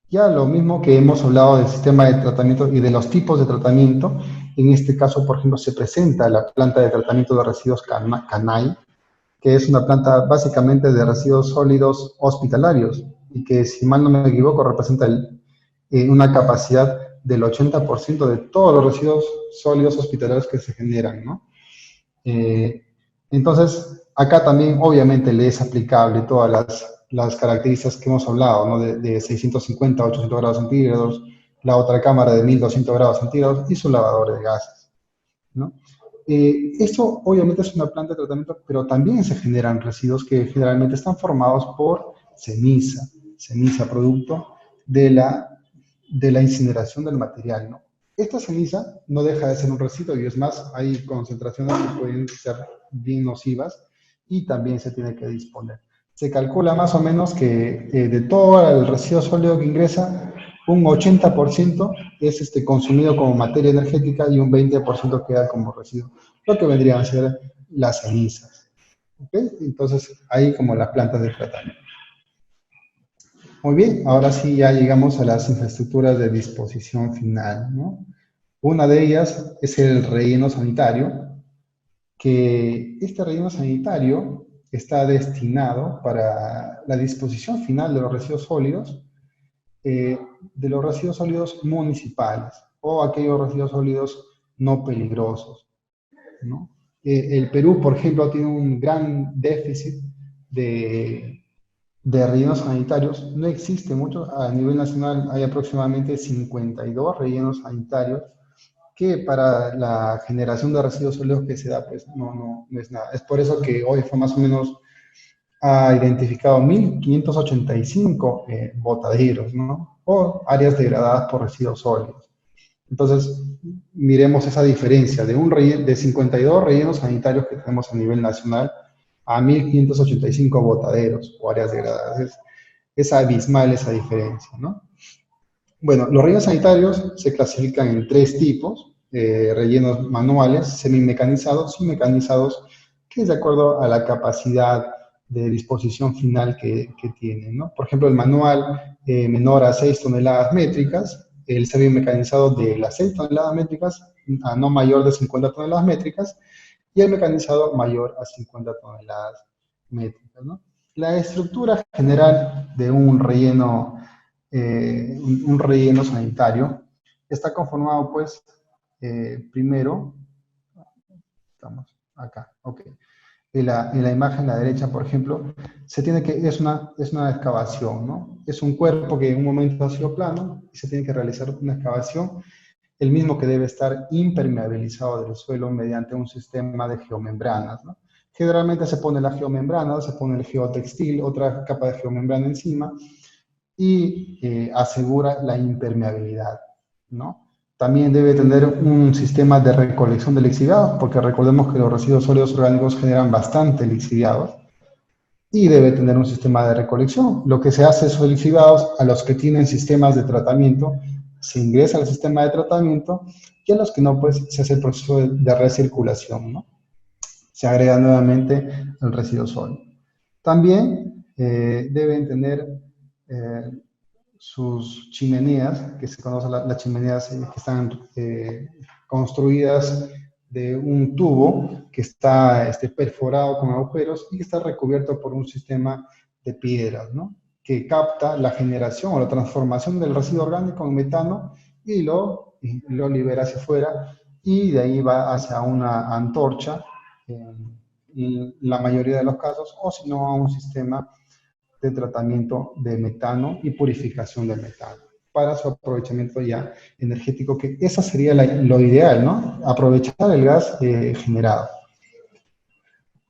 Ya lo mismo que hemos hablado del sistema de tratamiento y de los tipos de tratamiento, en este caso, por ejemplo, se presenta la planta de tratamiento de residuos CANAI, que es una planta básicamente de residuos sólidos hospitalarios y que, si mal no me equivoco, representa una capacidad del 80% de todos los residuos sólidos hospitalarios que se generan, ¿no? Eh, entonces, acá también obviamente le es aplicable todas las características que hemos hablado, ¿no? De 650 a 800 grados centígrados, la otra cámara de 1200 grados centígrados y su lavador de gases, ¿no? Eso obviamente es una planta de tratamiento, pero también se generan residuos que generalmente están formados por ceniza producto de la incineración del material, ¿no? Esta ceniza no deja de ser un residuo y es más, hay concentraciones que pueden ser bien nocivas y también se tiene que disponer. Se calcula más o menos que de todo el residuo sólido que ingresa, un 80% es consumido como materia energética y un 20% queda como residuo, lo que vendrían a ser las cenizas. ¿Okay? Entonces, ahí como las plantas de tratamiento. Muy bien, ahora sí ya llegamos a las infraestructuras de disposición final, ¿no? Una de ellas es el relleno sanitario, que este relleno sanitario está destinado para la disposición final eh, de los residuos sólidos municipales o aquellos residuos sólidos no peligrosos, ¿no? El Perú, por ejemplo, tiene un gran déficit de, de rellenos sanitarios. No existe mucho. A nivel nacional hay aproximadamente 52 rellenos sanitarios que para la generación de residuos sólidos que se da, pues no es nada. Es por eso que hoy fue más o menos ha identificado 1.585 botaderos, ¿no? O áreas degradadas por residuos sólidos. Entonces, miremos esa diferencia de 52 rellenos sanitarios que tenemos a nivel nacional a 1.585 botaderos o áreas degradadas. Es abismal esa diferencia, ¿no? Bueno, los rellenos sanitarios se clasifican en tres tipos: rellenos manuales, semimecanizados y mecanizados, que es de acuerdo a la capacidad de disposición final que tienen, ¿no? Por ejemplo, el manual menor a 6 toneladas métricas, el semimecanizado de las 6 toneladas métricas a no mayor de 50 toneladas métricas, y el mecanizado mayor a 50 toneladas métricas, ¿no? La estructura general de un relleno sanitario está conformado, pues, primero, estamos acá, ok. En la imagen a la derecha, por ejemplo, es una excavación, ¿no? Es un cuerpo que en un momento ha sido plano y se tiene que realizar una excavación, el mismo que debe estar impermeabilizado del suelo mediante un sistema de geomembranas, ¿no? Generalmente se pone la geomembrana, se pone el geotextil, otra capa de geomembrana encima, y asegura la impermeabilidad, ¿no? También debe tener un sistema de recolección de lixiviados, porque recordemos que los residuos sólidos orgánicos generan bastante lixiviados, y debe tener un sistema de recolección. Lo que se hace es esos lixiviados a los que tienen sistemas de tratamiento, se ingresa al sistema de tratamiento, y a los que no, pues se hace el proceso de recirculación, ¿no? Se agrega nuevamente el residuo sólido. También deben tener eh, sus chimeneas, que se conocen las chimeneas que están construidas de un tubo que está perforado con agujeros y que está recubierto por un sistema de piedras, ¿no? Que capta la generación o la transformación del residuo orgánico en metano y lo libera hacia afuera, y de ahí va hacia una antorcha, en la mayoría de los casos, o si no a un sistema de tratamiento de metano y purificación del metano para su aprovechamiento ya energético, que esa sería lo ideal, ¿no? Aprovechar el gas generado.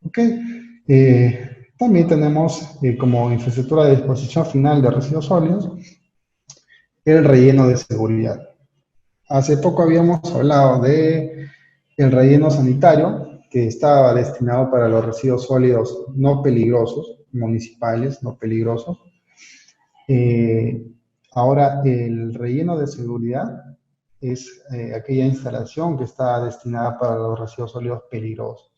¿Ok? También tenemos como infraestructura de disposición final de residuos sólidos el relleno de seguridad. Hace poco habíamos hablado de el relleno sanitario, que estaba destinado para los residuos sólidos no peligrosos, municipales no peligrosos. Eh, Ahora, el relleno de seguridad es aquella instalación que está destinada para los residuos sólidos peligrosos,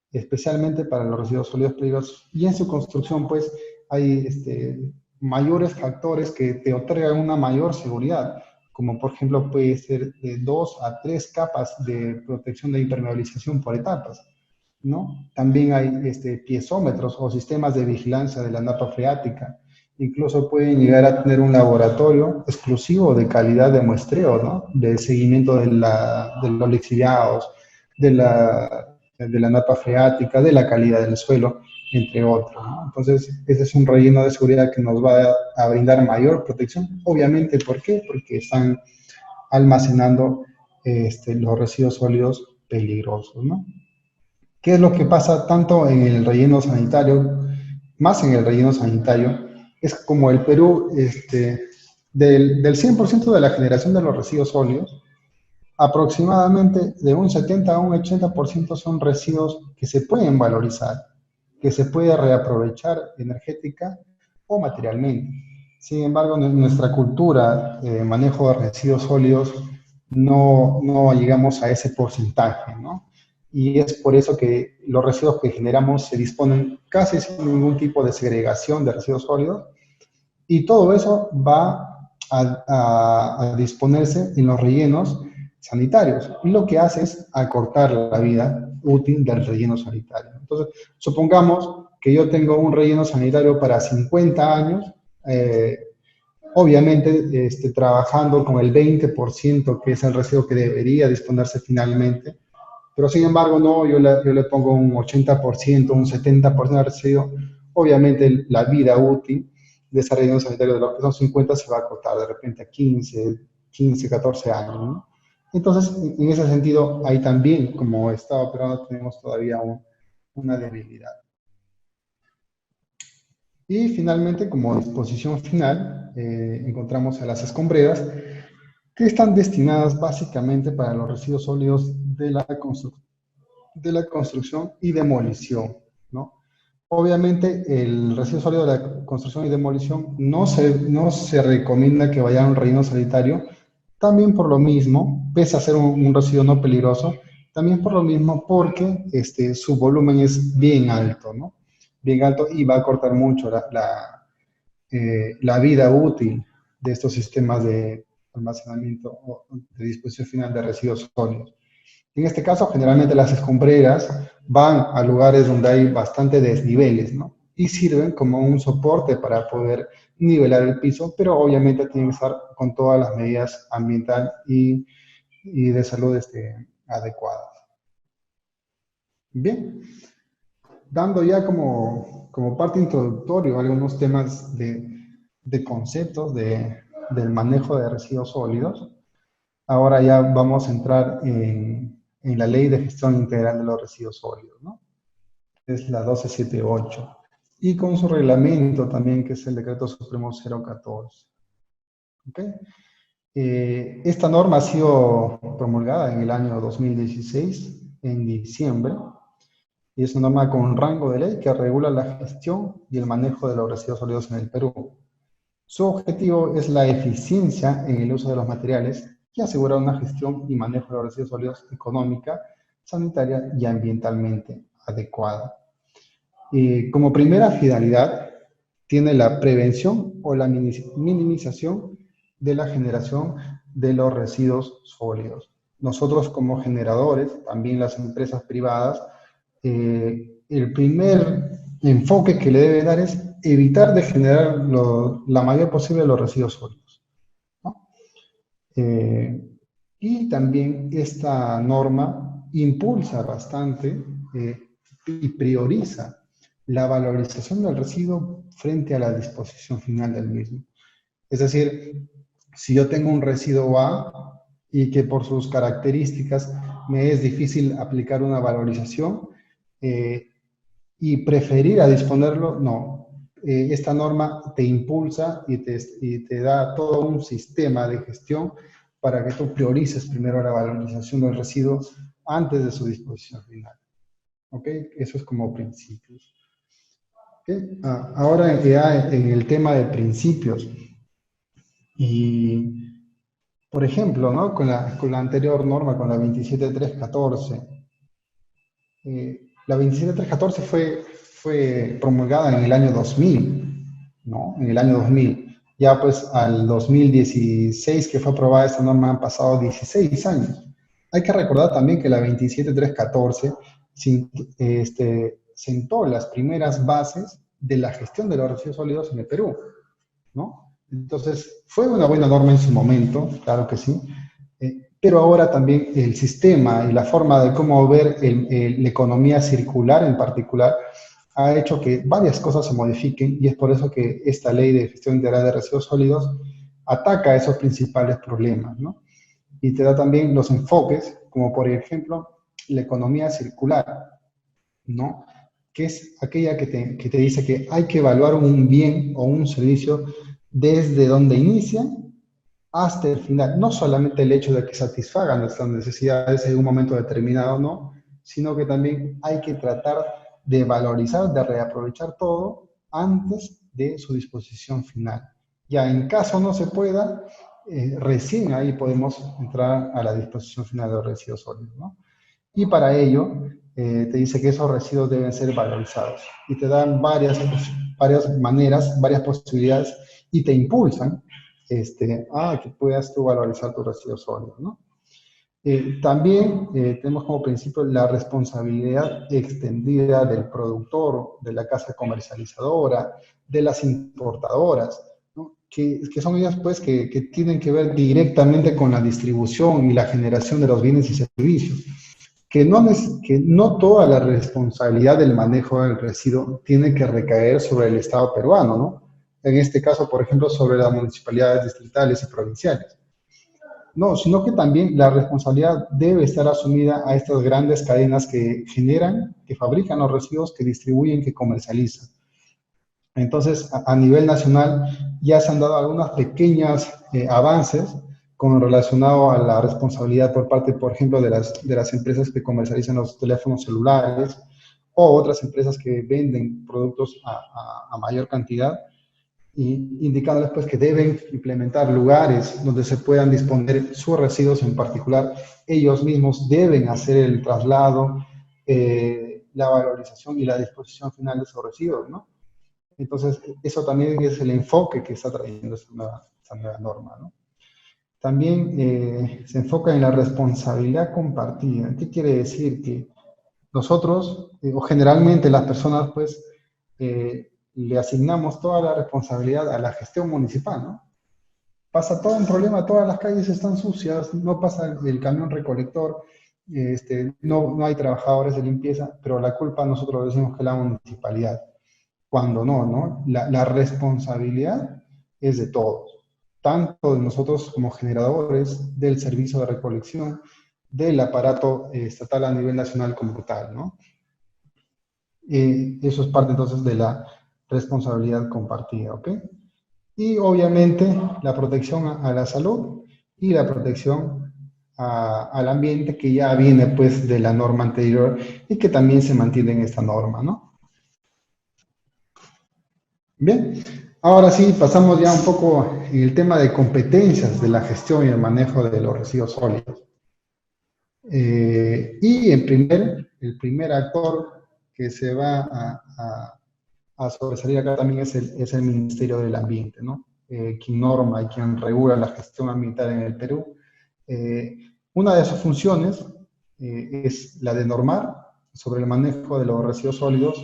especialmente para los residuos sólidos peligrosos. Y en su construcción, pues, hay mayores factores que te otorgan una mayor seguridad, como por ejemplo puede ser de 2 a 3 capas de protección de impermeabilización por etapas, ¿no? También hay piezómetros o sistemas de vigilancia de la napa freática. Incluso pueden llegar a tener un laboratorio exclusivo de calidad de muestreo, ¿no? De seguimiento de los lixiviados, de la napa freática, de la calidad del suelo, entre otros, ¿no? Entonces, ese es un relleno de seguridad que nos va a brindar mayor protección. Obviamente, ¿por qué? Porque están almacenando los residuos sólidos peligrosos, ¿no? ¿Qué es lo que pasa tanto en el relleno sanitario, más en el relleno sanitario? Es como el Perú, del 100% de la generación de los residuos sólidos, aproximadamente de un 70 a un 80% son residuos que se pueden valorizar, que se puede reaprovechar energética o materialmente. Sin embargo, en nuestra cultura de manejo de residuos sólidos no llegamos a ese porcentaje, ¿no? Y es por eso que los residuos que generamos se disponen casi sin ningún tipo de segregación de residuos sólidos, y todo eso va a disponerse en los rellenos sanitarios. Y lo que hace es acortar la vida útil del relleno sanitario. Entonces, supongamos que yo tengo un relleno sanitario para 50 años, obviamente trabajando con el 20%, que es el residuo que debería disponerse finalmente, pero sin embargo, no, yo le pongo un 80%, un 70% de residuo. Obviamente, la vida útil de ese relleno sanitario de los que son 50 se va a cortar de repente a 15, 14 años, ¿no? Entonces, en ese sentido, ahí también, como Estado peruano, tenemos todavía una debilidad. Y finalmente, como disposición final, encontramos a las escombreras, que están destinadas básicamente para los residuos sólidos de la construcción y demolición, ¿no? Obviamente, el residuo sólido de la construcción y demolición no se recomienda que vaya a un relleno sanitario, también por lo mismo, pese a ser un residuo no peligroso, también por lo mismo porque su volumen es bien alto, ¿no? Bien alto, y va a cortar mucho la vida útil de estos sistemas de almacenamiento o de disposición final de residuos sólidos. En este caso, generalmente las escombreras van a lugares donde hay bastante desniveles, ¿no? Y sirven como un soporte para poder nivelar el piso, pero obviamente tienen que estar con todas las medidas ambiental y de salud adecuadas. Bien, dando ya como parte introductoria algunos temas de conceptos del manejo de residuos sólidos. Ahora ya vamos a entrar en la Ley de Gestión Integral de los Residuos Sólidos, ¿no? Es la 1278. Y con su reglamento también, que es el Decreto Supremo 014. ¿Ok? Esta norma ha sido promulgada en el año 2016, en diciembre, y es una norma con rango de ley que regula la gestión y el manejo de los residuos sólidos en el Perú. Su objetivo es la eficiencia en el uso de los materiales y asegurar una gestión y manejo de los residuos sólidos económica, sanitaria y ambientalmente adecuada. Como primera finalidad, tiene la prevención o la minimización de la generación de los residuos sólidos. Nosotros como generadores, también las empresas privadas, el primer enfoque que le debe dar es evitar de generar la mayor posible de los residuos sólidos, ¿no? Y también esta norma impulsa bastante y prioriza la valorización del residuo frente a la disposición final del mismo. Es decir, si yo tengo un residuo A y que por sus características me es difícil aplicar una valorización y preferir a disponerlo, no. Esta norma te impulsa y te da todo un sistema de gestión para que tú priorices primero la valorización del residuo antes de su disposición final. ¿Ok? Eso es como principios. ¿Okay? Ahora ya en el tema de principios. Y, por ejemplo, ¿no? con la anterior norma, con la 27314, la 27314 fue promulgada en el año 2000. ¿no? En el año 2000. Ya pues al 2016 que fue aprobada esta norma han pasado 16 años. Hay que recordar también que la 27314 sentó las primeras bases de la gestión de los residuos sólidos en el Perú, ¿no? Entonces, fue una buena norma en su momento, claro que sí, pero ahora también el sistema y la forma de cómo ver la economía circular en particular ha hecho que varias cosas se modifiquen y es por eso que esta ley de gestión integral de residuos sólidos ataca esos principales problemas, ¿no? Y te da también los enfoques, como por ejemplo la economía circular, ¿no? Que es aquella que te dice que hay que evaluar un bien o un servicio desde donde inicia hasta el final. No solamente el hecho de que satisfagan nuestras necesidades en un momento determinado, no, sino que también hay que tratar de valorizar, de reaprovechar todo antes de su disposición final. Ya en caso no se pueda, recién ahí podemos entrar a la disposición final de los residuos sólidos, ¿no? Y para ello, te dice que esos residuos deben ser valorizados y te dan varias maneras, varias posibilidades y te impulsan a que puedas tú valorizar tus residuos sólidos, ¿no? También tenemos como principio la responsabilidad extendida del productor, de la casa comercializadora, de las importadoras, ¿no? Que son ellas pues que tienen que ver directamente con la distribución y la generación de los bienes y servicios. Que no toda la responsabilidad del manejo del residuo tiene que recaer sobre el Estado peruano, ¿no? En este caso, por ejemplo, sobre las municipalidades distritales y provinciales. No, sino que también la responsabilidad debe estar asumida a estas grandes cadenas que generan, que fabrican los residuos, que distribuyen, que comercializan. Entonces, a nivel nacional ya se han dado algunos pequeños avances con relacionado a la responsabilidad por parte, por ejemplo, de las empresas que comercializan los teléfonos celulares o otras empresas que venden productos a mayor cantidad, y indicándoles pues que deben implementar lugares donde se puedan disponer sus residuos en particular. Ellos mismos deben hacer el traslado, la valorización y la disposición final de esos residuos, ¿no? Entonces, eso también es el enfoque que está trayendo esta nueva norma, ¿no? También se enfoca en la responsabilidad compartida. ¿Qué quiere decir? Que nosotros, o generalmente las personas, pues, le asignamos toda la responsabilidad a la gestión municipal, ¿no? Pasa todo un problema, todas las calles están sucias, no pasa el camión recolector, no hay trabajadores de limpieza, pero la culpa nosotros decimos que es la municipalidad, cuando no, ¿no? La responsabilidad es de todos, tanto de nosotros como generadores del servicio de recolección, del aparato estatal a nivel nacional como tal, ¿no? Eso es parte entonces de la responsabilidad compartida, ¿ok? Y obviamente la protección a la salud y la protección al ambiente que ya viene pues de la norma anterior y que también se mantiene en esta norma, ¿no? Bien, ahora sí pasamos ya un poco en el tema de competencias de la gestión y el manejo de los residuos sólidos. Y el primer actor que se va a sobresalir acá también es el Ministerio del Ambiente, ¿no? Quien norma y quien regula la gestión ambiental en el Perú. Una de sus funciones es la de normar sobre el manejo de los residuos sólidos,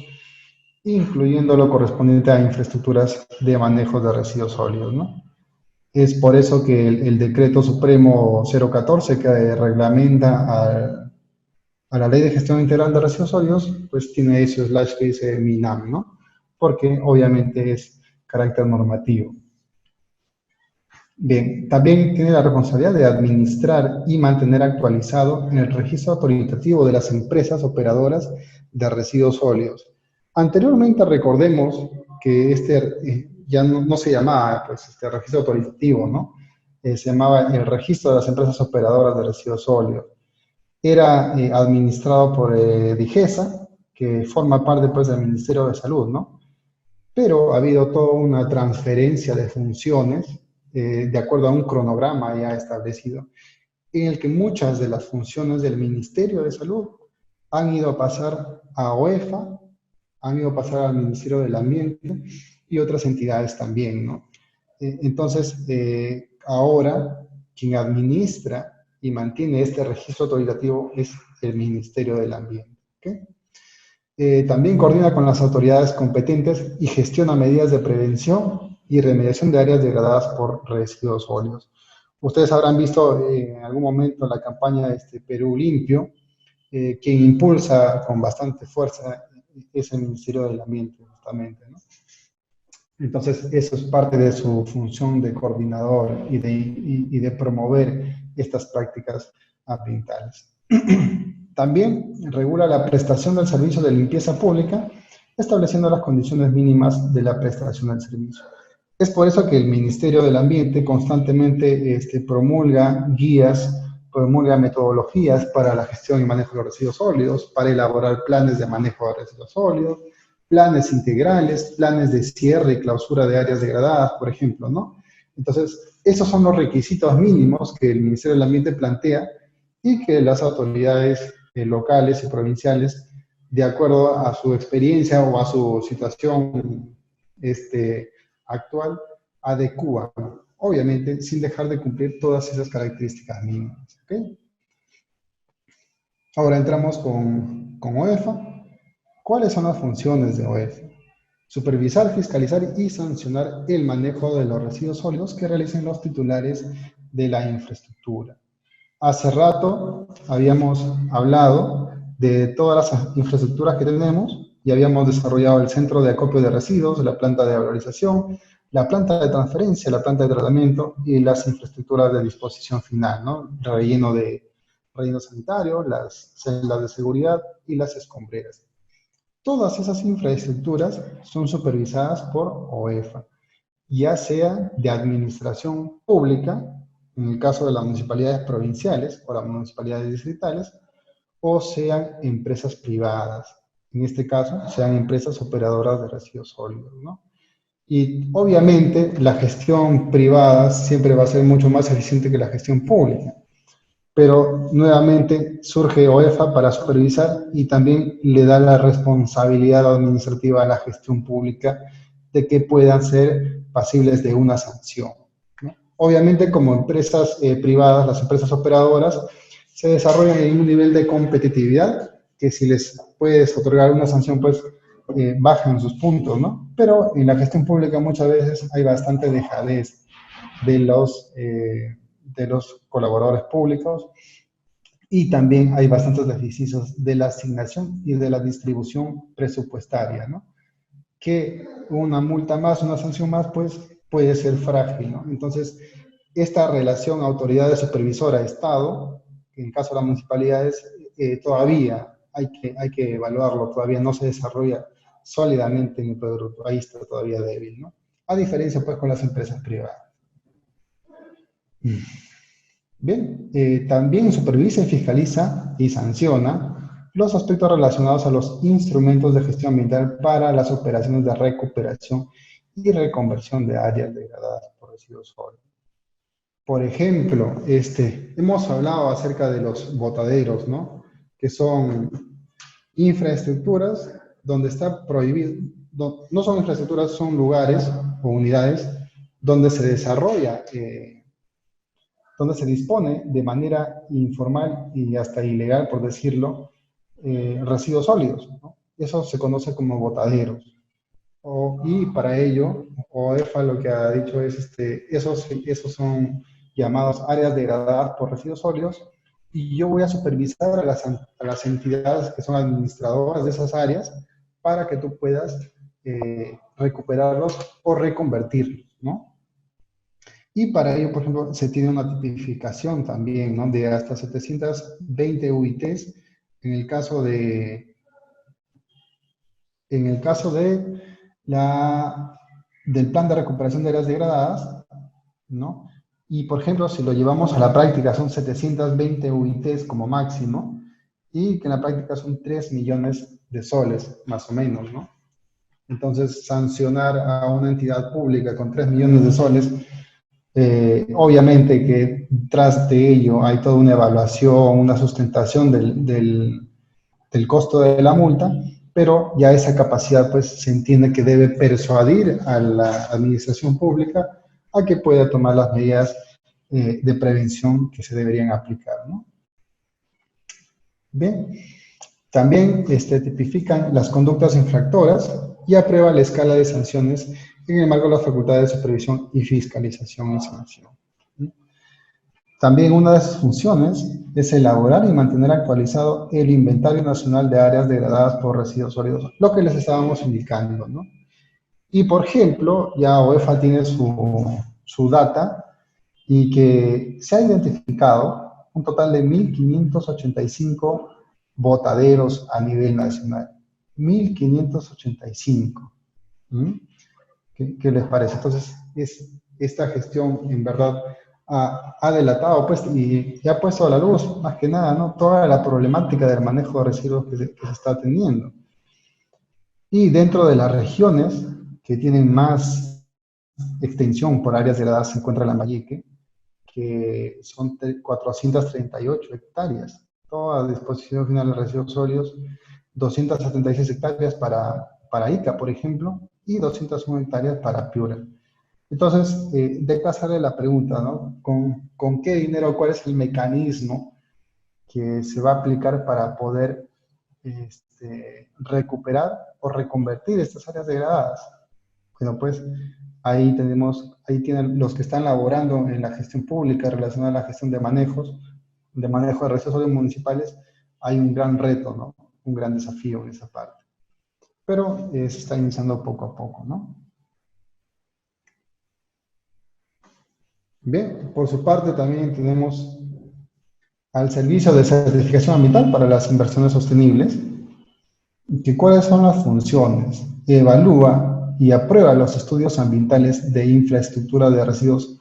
incluyendo lo correspondiente a infraestructuras de manejo de residuos sólidos, ¿no? Es por eso que el Decreto Supremo 014, que reglamenta a la Ley de Gestión Integral de Residuos Sólidos, pues tiene ese slash que dice MINAM, ¿no? Porque obviamente es carácter normativo. Bien, también tiene la responsabilidad de administrar y mantener actualizado en el registro autoritativo de las empresas operadoras de residuos sólidos. Anteriormente recordemos que ya no se llamaba pues, registro autoritativo, ¿no? Se llamaba el registro de las empresas operadoras de residuos sólidos. Era administrado por DIGESA, que forma parte pues, del Ministerio de Salud, ¿no? Pero ha habido toda una transferencia de funciones de acuerdo a un cronograma ya establecido, en el que muchas de las funciones del Ministerio de Salud han ido a pasar a OEFA, han ido a pasar al Ministerio del Ambiente, y otras entidades también, ¿no? Entonces, ahora quien administra y mantiene este registro autoritativo es el Ministerio del Ambiente. ¿Okay? También coordina con las autoridades competentes y gestiona medidas de prevención y remediación de áreas degradadas por residuos sólidos. Ustedes habrán visto en algún momento la campaña Perú Limpio, quien impulsa con bastante fuerza es el Ministerio del Ambiente, justamente, ¿no? Entonces, eso es parte de su función de coordinador y de promover estas prácticas ambientales. También regula la prestación del servicio de limpieza pública, estableciendo las condiciones mínimas de la prestación del servicio. Es por eso que el Ministerio del Ambiente constantemente promulga guías, promulga metodologías para la gestión y manejo de los residuos sólidos, para elaborar planes de manejo de residuos sólidos, planes integrales, planes de cierre y clausura de áreas degradadas, por ejemplo, ¿no? Entonces, esos son los requisitos mínimos que el Ministerio del Ambiente plantea y que las autoridades locales y provinciales, de acuerdo a su experiencia o a su situación actual, adecúan, obviamente sin dejar de cumplir todas esas características mínimas. ¿Okay? Ahora entramos con OEFA. ¿Cuáles son las funciones de OEFA? Supervisar, fiscalizar y sancionar el manejo de los residuos sólidos que realicen los titulares de la infraestructura. Hace rato habíamos hablado de todas las infraestructuras que tenemos y habíamos desarrollado el centro de acopio de residuos, la planta de valorización, la planta de transferencia, la planta de tratamiento y las infraestructuras de disposición final, ¿no? Relleno sanitario, las celdas de seguridad y las escombreras. Todas esas infraestructuras son supervisadas por OEFA, ya sea de administración pública, en el caso de las municipalidades provinciales o las municipalidades distritales, o sean empresas privadas, en este caso sean empresas operadoras de residuos sólidos, ¿no? Y obviamente la gestión privada siempre va a ser mucho más eficiente que la gestión pública. Pero nuevamente surge OEFA para supervisar y también le da la responsabilidad administrativa a la gestión pública de que puedan ser pasibles de una sanción, ¿no? Obviamente como empresas privadas, las empresas operadoras se desarrollan en un nivel de competitividad que si les puedes otorgar una sanción pues bajan sus puntos, ¿no? Pero en la gestión pública muchas veces hay bastante dejadez de los colaboradores públicos y también hay bastantes deficiencias de la asignación y de la distribución presupuestaria, ¿no? Que una multa más, una sanción más, pues puede ser frágil, ¿no? Entonces, esta relación autoridades supervisora-Estado, en caso de las municipalidades, todavía hay que evaluarlo, todavía no se desarrolla sólidamente en el producto, ahí está todavía débil, ¿no? A diferencia, pues, con las empresas privadas. Bien, también supervisa, fiscaliza y sanciona los aspectos relacionados a los instrumentos de gestión ambiental para las operaciones de recuperación y reconversión de áreas degradadas por residuos sólidos. Por ejemplo, hemos hablado acerca de los botaderos, ¿no? Que son infraestructuras donde está prohibido, no son infraestructuras, son lugares o unidades donde se desarrolla donde se dispone de manera informal y hasta ilegal, por decirlo, residuos sólidos, ¿no? Eso se conoce como botaderos. Y para ello, OEFA lo que ha dicho es, esos son llamados áreas degradadas por residuos sólidos, y yo voy a supervisar a las entidades que son administradoras de esas áreas para que tú puedas recuperarlos o reconvertirlos, ¿no? Y para ello, por ejemplo, se tiene una tipificación también, ¿no? De hasta 720 UITs en el caso de del plan de recuperación de áreas degradadas, ¿no? Y, por ejemplo, si lo llevamos a la práctica, son 720 UITs como máximo, y que en la práctica son 3 millones de soles, más o menos, ¿no? Entonces, sancionar a una entidad pública con 3 millones de soles, obviamente que tras de ello hay toda una evaluación, una sustentación del costo de la multa, pero ya esa capacidad pues se entiende que debe persuadir a la administración pública a que pueda tomar las medidas de prevención que se deberían aplicar, ¿no? Bien, también tipifican las conductas infractoras y aprueba la escala de sanciones en el marco de las facultades de supervisión y fiscalización y sanción. También una de sus funciones es elaborar y mantener actualizado el inventario nacional de áreas degradadas por residuos sólidos, lo que les estábamos indicando, ¿no? Y por ejemplo, ya OEFA tiene su data y que se ha identificado un total de 1.585 botaderos a nivel nacional. 1.585. ¿Mm? ¿Qué les parece? Entonces, esta gestión en verdad ha delatado pues, y ha puesto a la luz, más que nada, ¿no?, toda la problemática del manejo de residuos que se está teniendo. Y dentro de las regiones que tienen más extensión por áreas degradadas se encuentra Lambayeque, que son 438 hectáreas, toda a disposición final de residuos sólidos, 276 hectáreas para Ica, por ejemplo, y 201 hectáreas para Piura. Entonces, de acá sale la pregunta, ¿no? ¿Con qué dinero, cuál es el mecanismo que se va a aplicar para poder recuperar o reconvertir estas áreas degradadas? Bueno, pues ahí tienen los que están laborando en la gestión pública relacionada a la gestión de manejo de residuos sólidos municipales. Hay un gran reto, ¿no? Un gran desafío en esa parte. Pero se está iniciando poco a poco, ¿no? Bien, por su parte también tenemos al Servicio de Certificación Ambiental para las Inversiones Sostenibles, que cuáles son las funciones. Evalúa y aprueba los estudios ambientales de infraestructura de residuos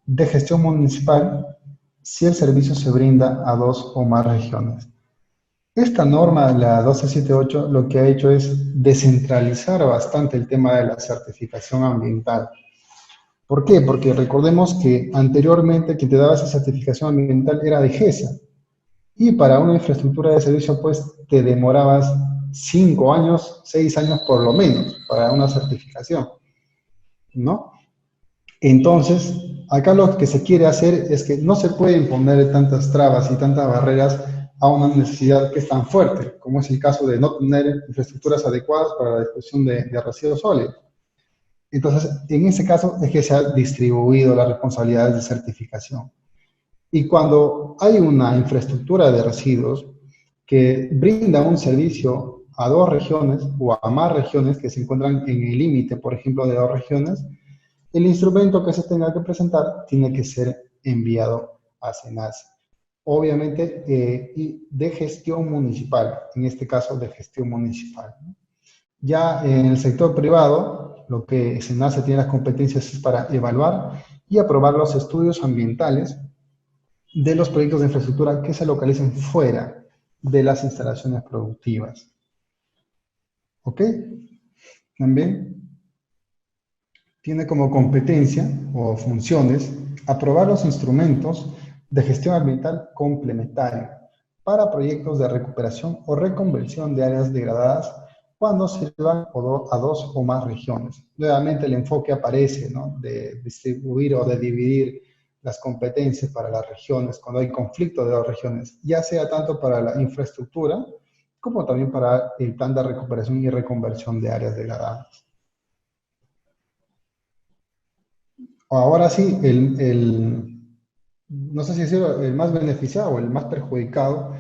de gestión municipal si el servicio se brinda a 2 o más regiones. Esta norma, la 1278, lo que ha hecho es descentralizar bastante el tema de la certificación ambiental. ¿Por qué? Porque recordemos que anteriormente quien te daba esa certificación ambiental era DGESA, y para una infraestructura de servicio pues te demorabas 5 años, 6 años por lo menos para una certificación, ¿no? Entonces, acá lo que se quiere hacer es que no se pueden poner tantas trabas y tantas barreras a una necesidad que es tan fuerte, como es el caso de no tener infraestructuras adecuadas para la disposición de residuos sólidos. Entonces, en ese caso es que se ha distribuido las responsabilidades de certificación. Y cuando hay una infraestructura de residuos que brinda un servicio a 2 regiones o a más regiones que se encuentran en el límite, por ejemplo, de 2 regiones, el instrumento que se tenga que presentar tiene que ser enviado a SENACE. Obviamente, de gestión municipal, en este caso de gestión municipal, ¿no? Ya en el sector privado, lo que SENACE tiene las competencias es para evaluar y aprobar los estudios ambientales de los proyectos de infraestructura que se localicen fuera de las instalaciones productivas. ¿Ok? También tiene como competencia o funciones aprobar los instrumentos de gestión ambiental complementaria para proyectos de recuperación o reconversión de áreas degradadas cuando sirvan a 2 o más regiones. Nuevamente el enfoque aparece, ¿no?, de distribuir o de dividir las competencias para las regiones cuando hay conflicto de 2 regiones, ya sea tanto para la infraestructura como también para el plan de recuperación y reconversión de áreas degradadas. Ahora sí, no sé si ha sido el más beneficiado o el más perjudicado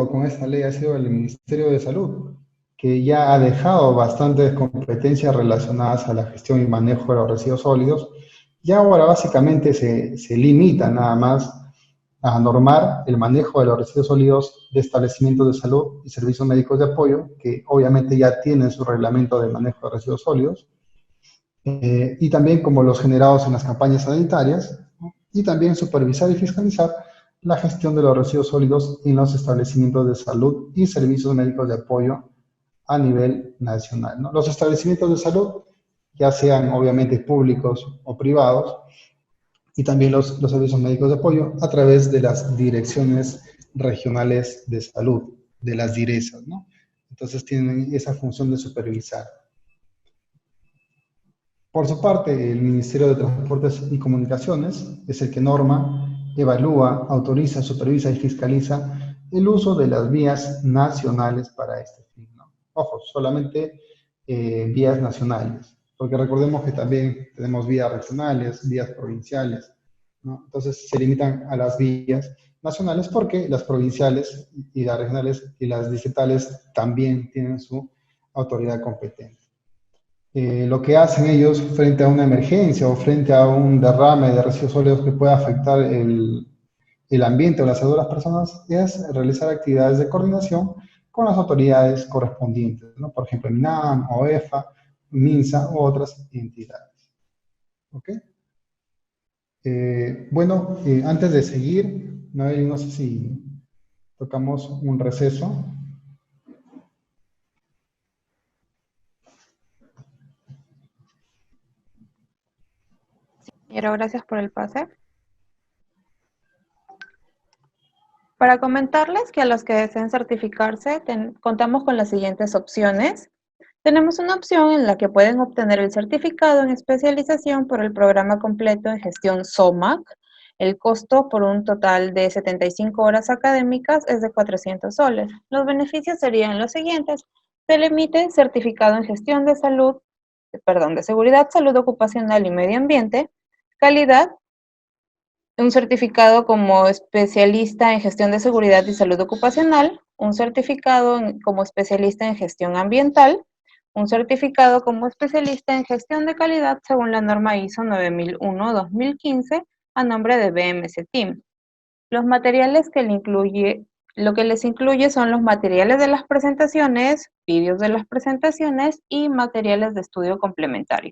con esta ley ha sido el Ministerio de Salud, que ya ha dejado bastantes competencias relacionadas a la gestión y manejo de los residuos sólidos, y ahora básicamente se limita nada más a normar el manejo de los residuos sólidos de establecimientos de salud y servicios médicos de apoyo, que obviamente ya tienen su reglamento de manejo de residuos sólidos, y también como los generados en las campañas sanitarias, ¿no?, y también supervisar y fiscalizar la gestión de los residuos sólidos en los establecimientos de salud y servicios médicos de apoyo a nivel nacional, ¿no? Los establecimientos de salud, ya sean obviamente públicos o privados, y también los servicios médicos de apoyo a través de las direcciones regionales de salud, de las DIRESAS, ¿no? Entonces tienen esa función de supervisar. Por su parte, el Ministerio de Transportes y Comunicaciones es el que norma, evalúa, autoriza, supervisa y fiscaliza el uso de las vías nacionales para este fin, ¿no? Ojo, solamente vías nacionales, porque recordemos que también tenemos vías regionales, vías provinciales, ¿no? Entonces se limitan a las vías nacionales porque las provinciales y las regionales y las distritales también tienen su autoridad competente. Lo que hacen ellos frente a una emergencia o frente a un derrame de residuos sólidos que pueda afectar el ambiente o la salud de las personas es realizar actividades de coordinación con las autoridades correspondientes, ¿no? Por ejemplo, MINAM, OEFA, MINSA u otras entidades. ¿Ok? Antes de seguir, Noel, no sé si tocamos un receso. Ingeniero, gracias por el pase. Para comentarles que a los que deseen certificarse, contamos con las siguientes opciones. Tenemos una opción en la que pueden obtener el certificado en especialización por el programa completo en gestión SOMAC. El costo por un total de 75 horas académicas es de 400 soles. Los beneficios serían los siguientes. Se le emite certificado en gestión de salud, de seguridad, salud ocupacional y medio ambiente, calidad, un certificado como especialista en gestión de seguridad y salud ocupacional, un certificado como especialista en gestión ambiental, un certificado como especialista en gestión de calidad según la norma ISO 9001-2015 a nombre de BMC Team. Los materiales lo que les incluye son los materiales de las presentaciones, vídeos de las presentaciones y materiales de estudio complementario.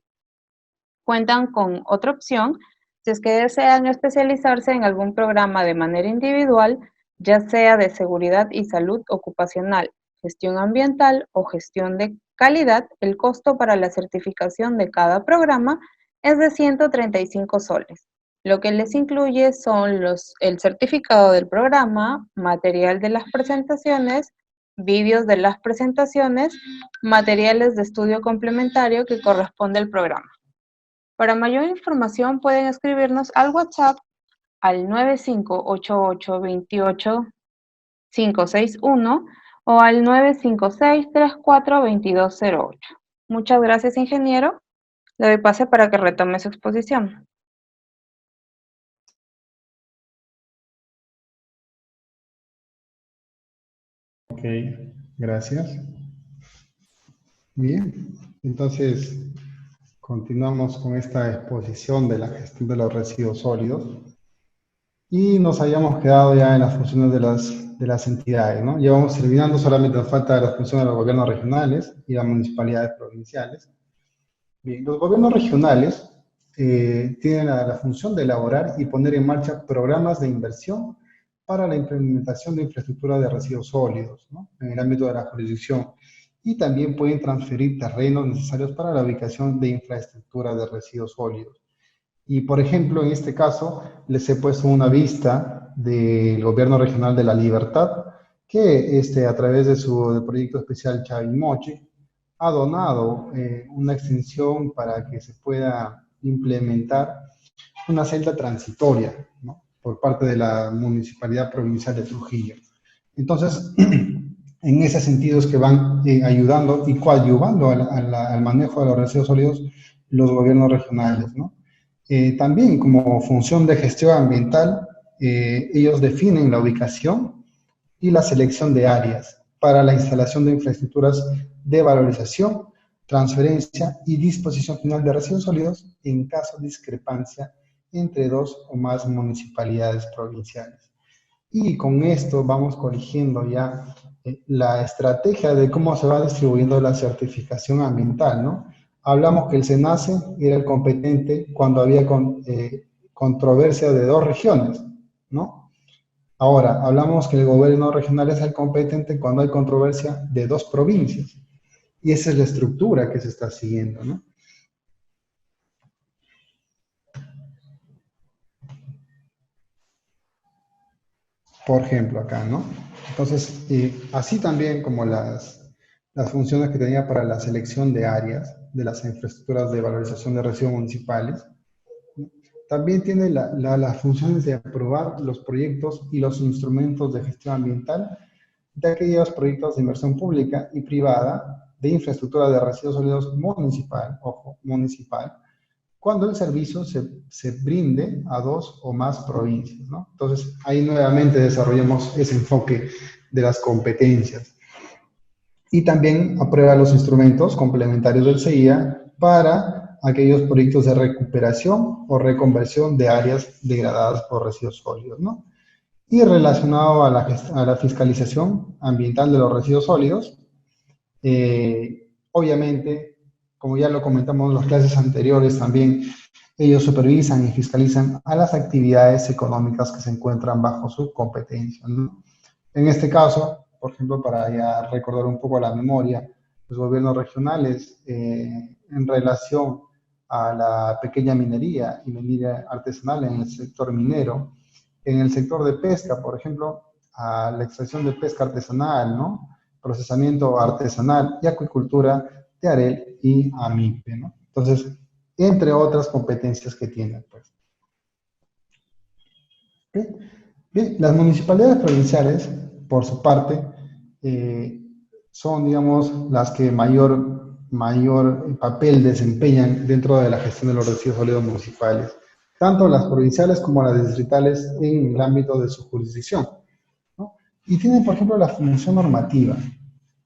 Cuentan con otra opción si es que desean especializarse en algún programa de manera individual, ya sea de seguridad y salud ocupacional, gestión ambiental o gestión de calidad. El costo para la certificación de cada programa es de 135 soles. Lo que les incluye son el certificado del programa, material de las presentaciones, vídeos de las presentaciones, materiales de estudio complementario que corresponde al programa. Para mayor información pueden escribirnos al WhatsApp al 958828561 o al 956-342208. Muchas gracias, ingeniero. Le doy pase para que retome su exposición. Ok, gracias. Bien, entonces continuamos con esta exposición de la gestión de los residuos sólidos y nos habíamos quedado ya en las funciones de las entidades, ¿no? Ya vamos terminando, solamente nos falta las funciones de los gobiernos regionales y las municipalidades provinciales. Bien, los gobiernos regionales tienen la función de elaborar y poner en marcha programas de inversión para la implementación de infraestructura de residuos sólidos, ¿no? En el ámbito de la jurisdicción. Y también pueden transferir terrenos necesarios para la ubicación de infraestructura de residuos sólidos. Y, por ejemplo, en este caso, les he puesto una vista del Gobierno Regional de La Libertad, que a través de su proyecto especial Chavimoche, ha donado una extensión para que se pueda implementar una celda transitoria, ¿no? Por parte de la Municipalidad Provincial de Trujillo. Entonces, en ese sentido es que van ayudando y coadyuvando al manejo de los residuos sólidos los gobiernos regionales, ¿no? También como función de gestión ambiental, ellos definen la ubicación y la selección de áreas para la instalación de infraestructuras de valorización, transferencia y disposición final de residuos sólidos en caso de discrepancia entre dos o más municipalidades provinciales. Y con esto vamos corrigiendo ya la estrategia de cómo se va distribuyendo la certificación ambiental, ¿no? Hablamos que el SENACE era el competente cuando había controversia de dos regiones, ¿no? Ahora, hablamos que el gobierno regional es el competente cuando hay controversia de dos provincias. Y esa es la estructura que se está siguiendo, ¿no? Por ejemplo, acá, ¿no? Entonces, así también como las funciones que tenía para la selección de áreas de las infraestructuras de valorización de residuos municipales. También tiene las funciones de aprobar los proyectos y los instrumentos de gestión ambiental de aquellos proyectos de inversión pública y privada de infraestructura de residuos sólidos municipal, ojo, municipal, cuando el servicio se brinde a 2 o más provincias, ¿no? Entonces, ahí nuevamente desarrollamos ese enfoque de las competencias. Y también aprueba los instrumentos complementarios del CIA para aquellos proyectos de recuperación o reconversión de áreas degradadas por residuos sólidos, ¿no? Y relacionado a la fiscalización ambiental de los residuos sólidos, obviamente, como ya lo comentamos en las clases anteriores también, ellos supervisan y fiscalizan a las actividades económicas que se encuentran bajo su competencia, ¿no? En este caso, por ejemplo, para ya recordar un poco la memoria, los gobiernos regionales en relación a la pequeña minería y minería artesanal en el sector minero, en el sector de pesca, por ejemplo, a la extracción de pesca artesanal, ¿no? Procesamiento artesanal y acuicultura de AREL y AMIPE, ¿no? Entonces, entre otras competencias que tienen, pues. ¿Okay? Bien, las municipalidades provinciales, por su parte, son, digamos, las que mayor papel desempeñan dentro de la gestión de los residuos sólidos municipales, tanto las provinciales como las distritales en el ámbito de su jurisdicción, ¿no? Y tienen, por ejemplo, la función normativa,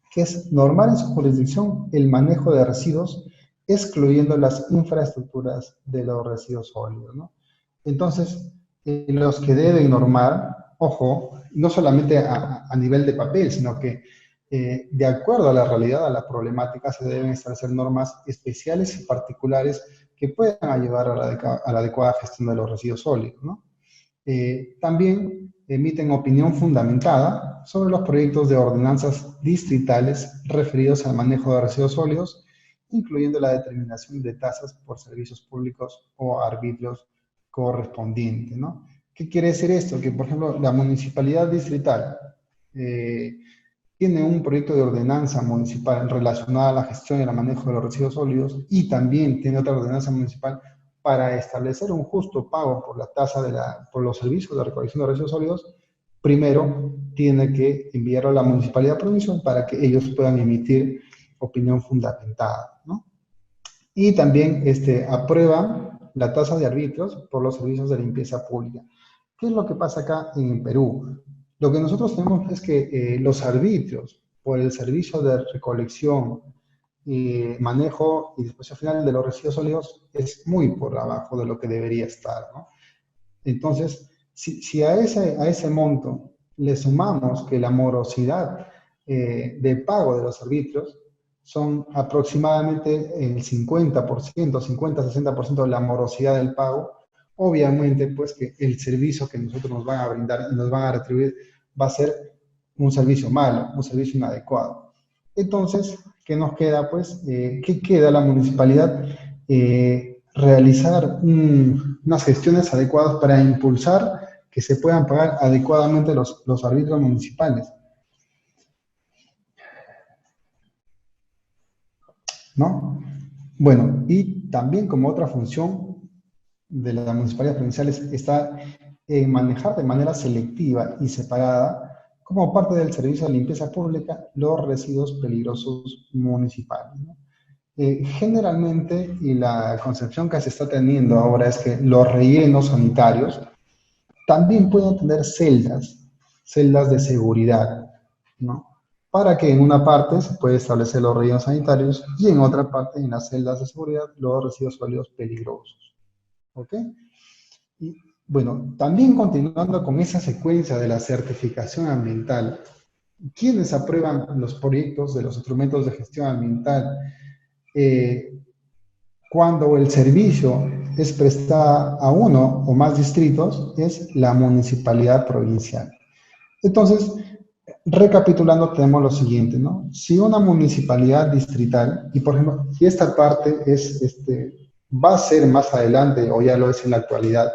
que es normar en su jurisdicción el manejo de residuos, excluyendo las infraestructuras de los residuos sólidos, ¿no? Entonces, los que deben normar, ojo, no solamente a nivel de papel, sino que de acuerdo a la realidad, a la problemática, se deben establecer normas especiales y particulares que puedan ayudar a la adecuada gestión de los residuos sólidos, ¿no? También emiten opinión fundamentada sobre los proyectos de ordenanzas distritales referidos al manejo de residuos sólidos, incluyendo la determinación de tasas por servicios públicos o arbitrios correspondientes, ¿no? ¿Qué quiere decir esto? Que, por ejemplo, la municipalidad distrital tiene un proyecto de ordenanza municipal relacionada a la gestión y el manejo de los residuos sólidos y también tiene otra ordenanza municipal para establecer un justo pago por la tasa por los servicios de recolección de residuos sólidos. Primero tiene que enviarlo a la municipalidad provincial para que ellos puedan emitir opinión fundamentada, ¿no? Y también aprueban la tasa de arbitrios por los servicios de limpieza pública. ¿Qué es lo que pasa acá en Perú? Lo que nosotros tenemos es que los arbitrios por el servicio de recolección, manejo y disposición final de los residuos sólidos es muy por abajo de lo que debería estar, ¿no? Entonces, si a ese monto le sumamos que la morosidad de pago de los arbitrios son aproximadamente el 50%, 50-60% de la morosidad del pago, obviamente pues que el servicio que nosotros nos van a brindar y nos van a retribuir va a ser un servicio malo, un servicio inadecuado. Entonces, ¿qué nos queda? Pues, ¿qué queda a la municipalidad? Realizar unas gestiones adecuadas para impulsar que se puedan pagar adecuadamente los arbitrios municipales, ¿no? Bueno, y también como otra función de las municipalidades provinciales está en manejar de manera selectiva y separada, como parte del servicio de limpieza pública, los residuos peligrosos municipales, ¿no? Generalmente, y la concepción que se está teniendo ahora es que los rellenos sanitarios también pueden tener celdas de seguridad, ¿no? Para que en una parte se puede establecer los rellenos sanitarios y en otra parte, en las celdas de seguridad, los residuos sólidos peligrosos. ¿Ok? Y bueno, también continuando con esa secuencia de la certificación ambiental, ¿quiénes aprueban los proyectos de los instrumentos de gestión ambiental? Cuando el servicio es prestado a uno o más distritos, es la municipalidad provincial. Entonces, recapitulando, tenemos lo siguiente, ¿no? Si una municipalidad distrital, y por ejemplo, y esta parte va a ser más adelante, o ya lo es en la actualidad,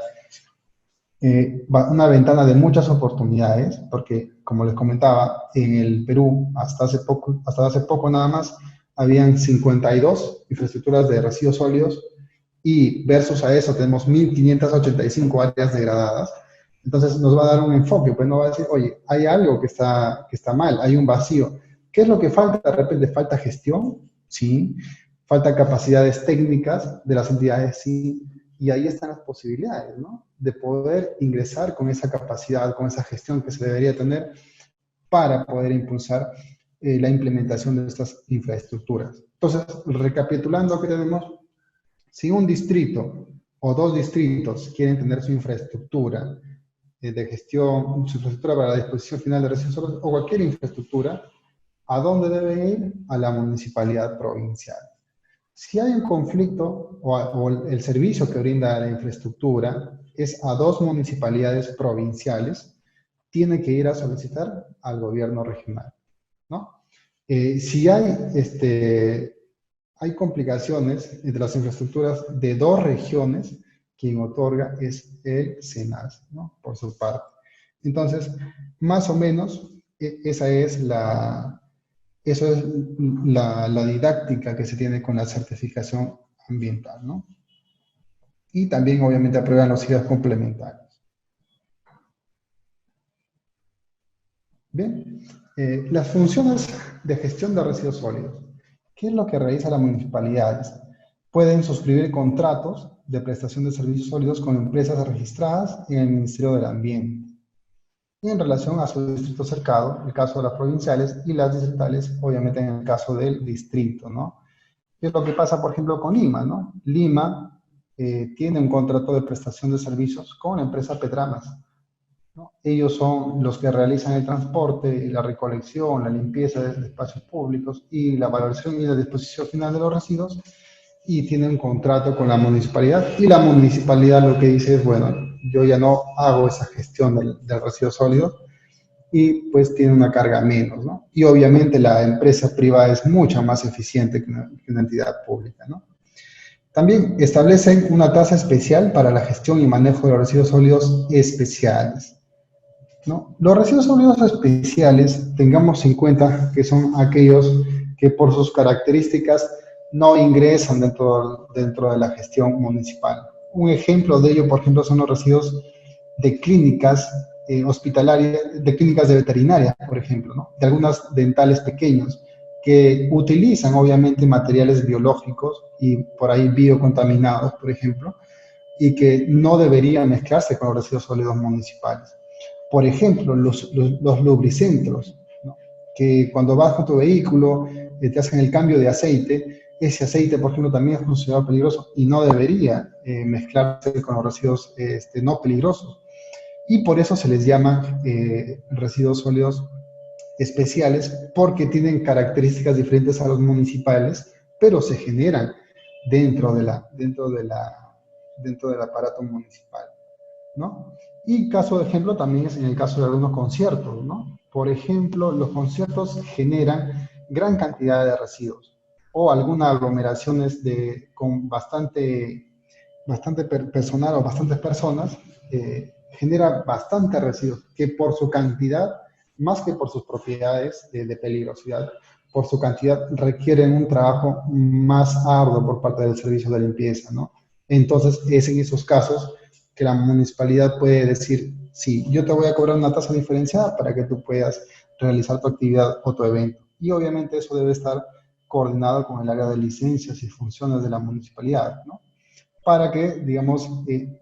una ventana de muchas oportunidades, porque como les comentaba, en el Perú, hasta hace poco nada más, habían 52 infraestructuras de residuos sólidos y versus a eso tenemos 1.585 áreas degradadas. Entonces nos va a dar un enfoque, pues nos va a decir, oye, hay algo que está mal, hay un vacío. ¿Qué es lo que falta? De repente falta gestión, sí, falta capacidades técnicas de las entidades, sí, y ahí están las posibilidades, ¿no? De poder ingresar con esa capacidad, con esa gestión que se debería tener para poder impulsar la implementación de estas infraestructuras. Entonces, recapitulando, ¿qué tenemos? Si un distrito o dos distritos quieren tener su infraestructura de gestión, su infraestructura para la disposición final de residuos sólidos o cualquier infraestructura, ¿a dónde deben ir? A la municipalidad provincial. Si hay un conflicto o el servicio que brinda la infraestructura es a dos municipalidades provinciales, tiene que ir a solicitar al gobierno regional, ¿no? Si hay complicaciones entre las infraestructuras de dos regiones, quien otorga es el SENASA, ¿no? Por su parte. Entonces, más o menos, esa es la didáctica que se tiene con la certificación ambiental, ¿no? Y también, obviamente, aprueban los IDAs complementarios. Bien, las funciones de gestión de residuos sólidos. ¿Qué es lo que realizan las municipalidades? Pueden suscribir contratos de prestación de servicios sólidos con empresas registradas en el Ministerio del Ambiente. Y en relación a su distrito cercado, el caso de las provinciales, y las distritales, obviamente en el caso del distrito, ¿no? ¿Qué es lo que pasa, por ejemplo, con Lima, ¿no? Lima tiene un contrato de prestación de servicios con la empresa Petramas, ¿no? Ellos son los que realizan el transporte, la recolección, la limpieza de espacios públicos y la valoración y la disposición final de los residuos, y tienen un contrato con la municipalidad, y la municipalidad lo que dice es, bueno, yo ya no hago esa gestión del residuo sólido, y pues tiene una carga menos, ¿no? Y obviamente la empresa privada es mucho más eficiente que una entidad pública, ¿no? También establecen una tasa especial para la gestión y manejo de los residuos sólidos especiales, ¿no? Los residuos sólidos especiales, tengamos en cuenta que son aquellos que por sus características no ingresan dentro de la gestión municipal. Un ejemplo de ello, por ejemplo, son los residuos de clínicas hospitalarias, de clínicas de veterinaria, por ejemplo, ¿no? De algunas dentales pequeños que utilizan obviamente materiales biológicos y por ahí biocontaminados, por ejemplo, y que no deberían mezclarse con los residuos sólidos municipales. Por ejemplo, los lubricentros, ¿no? Que cuando vas con tu vehículo te hacen el cambio de aceite. Ese aceite, por ejemplo, también es considerado peligroso y no debería mezclarse con los residuos no peligrosos. Y por eso se les llama residuos sólidos especiales, porque tienen características diferentes a los municipales, pero se generan dentro del aparato municipal, ¿no? Y caso de ejemplo también es en el caso de algunos conciertos, ¿no? Por ejemplo, los conciertos generan gran cantidad de residuos o algunas aglomeraciones con bastante personal o bastantes personas, genera bastantes residuos que por su cantidad, más que por sus propiedades de peligrosidad, por su cantidad requieren un trabajo más arduo por parte del servicio de limpieza, ¿no? Entonces es en esos casos que la municipalidad puede decir, sí, yo te voy a cobrar una tasa diferenciada para que tú puedas realizar tu actividad o tu evento. Y obviamente eso debe estar coordinado con el área de licencias y funciones de la municipalidad, ¿no? Para que, digamos,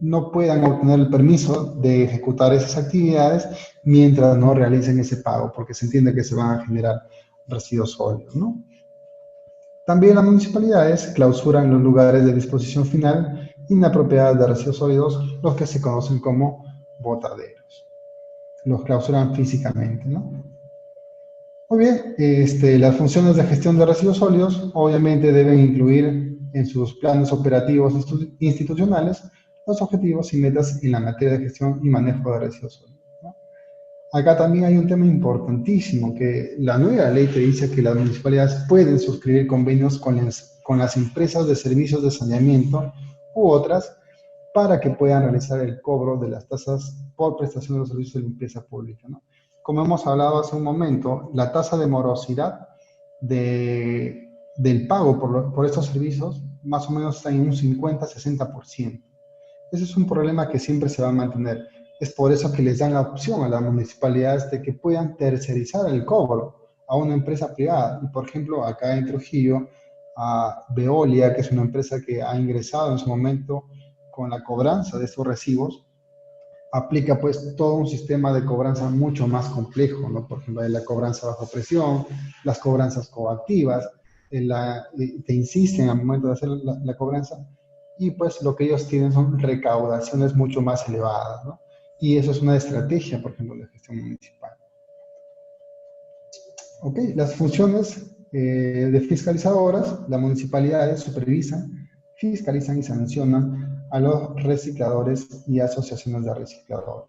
no puedan obtener el permiso de ejecutar esas actividades mientras no realicen ese pago, porque se entiende que se van a generar residuos sólidos, ¿no? También las municipalidades clausuran los lugares de disposición final inapropiados de residuos sólidos, los que se conocen como botaderos. Los clausuran físicamente, ¿no? Muy bien, las funciones de gestión de residuos sólidos obviamente deben incluir en sus planes operativos institucionales los objetivos y metas en la materia de gestión y manejo de residuos sólidos, ¿no? Acá también hay un tema importantísimo, que la nueva ley te dice que las municipalidades pueden suscribir convenios con las empresas de servicios de saneamiento u otras para que puedan realizar el cobro de las tasas por prestación de los servicios de limpieza pública, ¿no? como hemos hablado hace un momento, la tasa de morosidad del pago por estos servicios más o menos está en un 50-60%. Ese es un problema que siempre se va a mantener. Es por eso que les dan la opción a las municipalidades de que puedan tercerizar el cobro a una empresa privada. Y por ejemplo, acá en Trujillo, a Veolia, que es una empresa que ha ingresado en su momento con la cobranza de estos recibos, aplica pues todo un sistema de cobranza mucho más complejo, ¿no? Por ejemplo, la cobranza bajo presión, las cobranzas coactivas, te insisten al momento de hacer la cobranza, y pues lo que ellos tienen son recaudaciones mucho más elevadas, ¿no? Y eso es una estrategia, por ejemplo, de gestión municipal. Ok, las funciones de fiscalizadoras, las municipalidades supervisan, fiscalizan y sancionan a los recicladores y asociaciones de recicladores.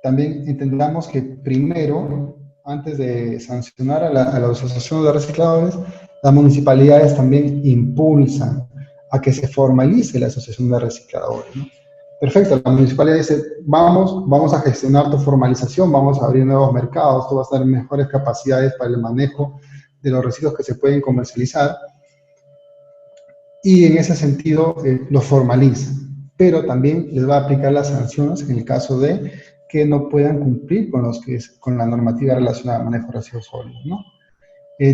También entendamos que primero, antes de sancionar a las asociaciones de recicladores, las municipalidades también impulsan a que se formalice la asociación de recicladores, ¿no? Perfecto, la municipalidad dice, vamos a gestionar tu formalización, vamos a abrir nuevos mercados, tú vas a dar mejores capacidades para el manejo de los residuos que se pueden comercializar, y en ese sentido los formaliza, pero también les va a aplicar las sanciones en el caso de que no puedan cumplir con la normativa relacionada al manejo de residuos sólidos, ¿no?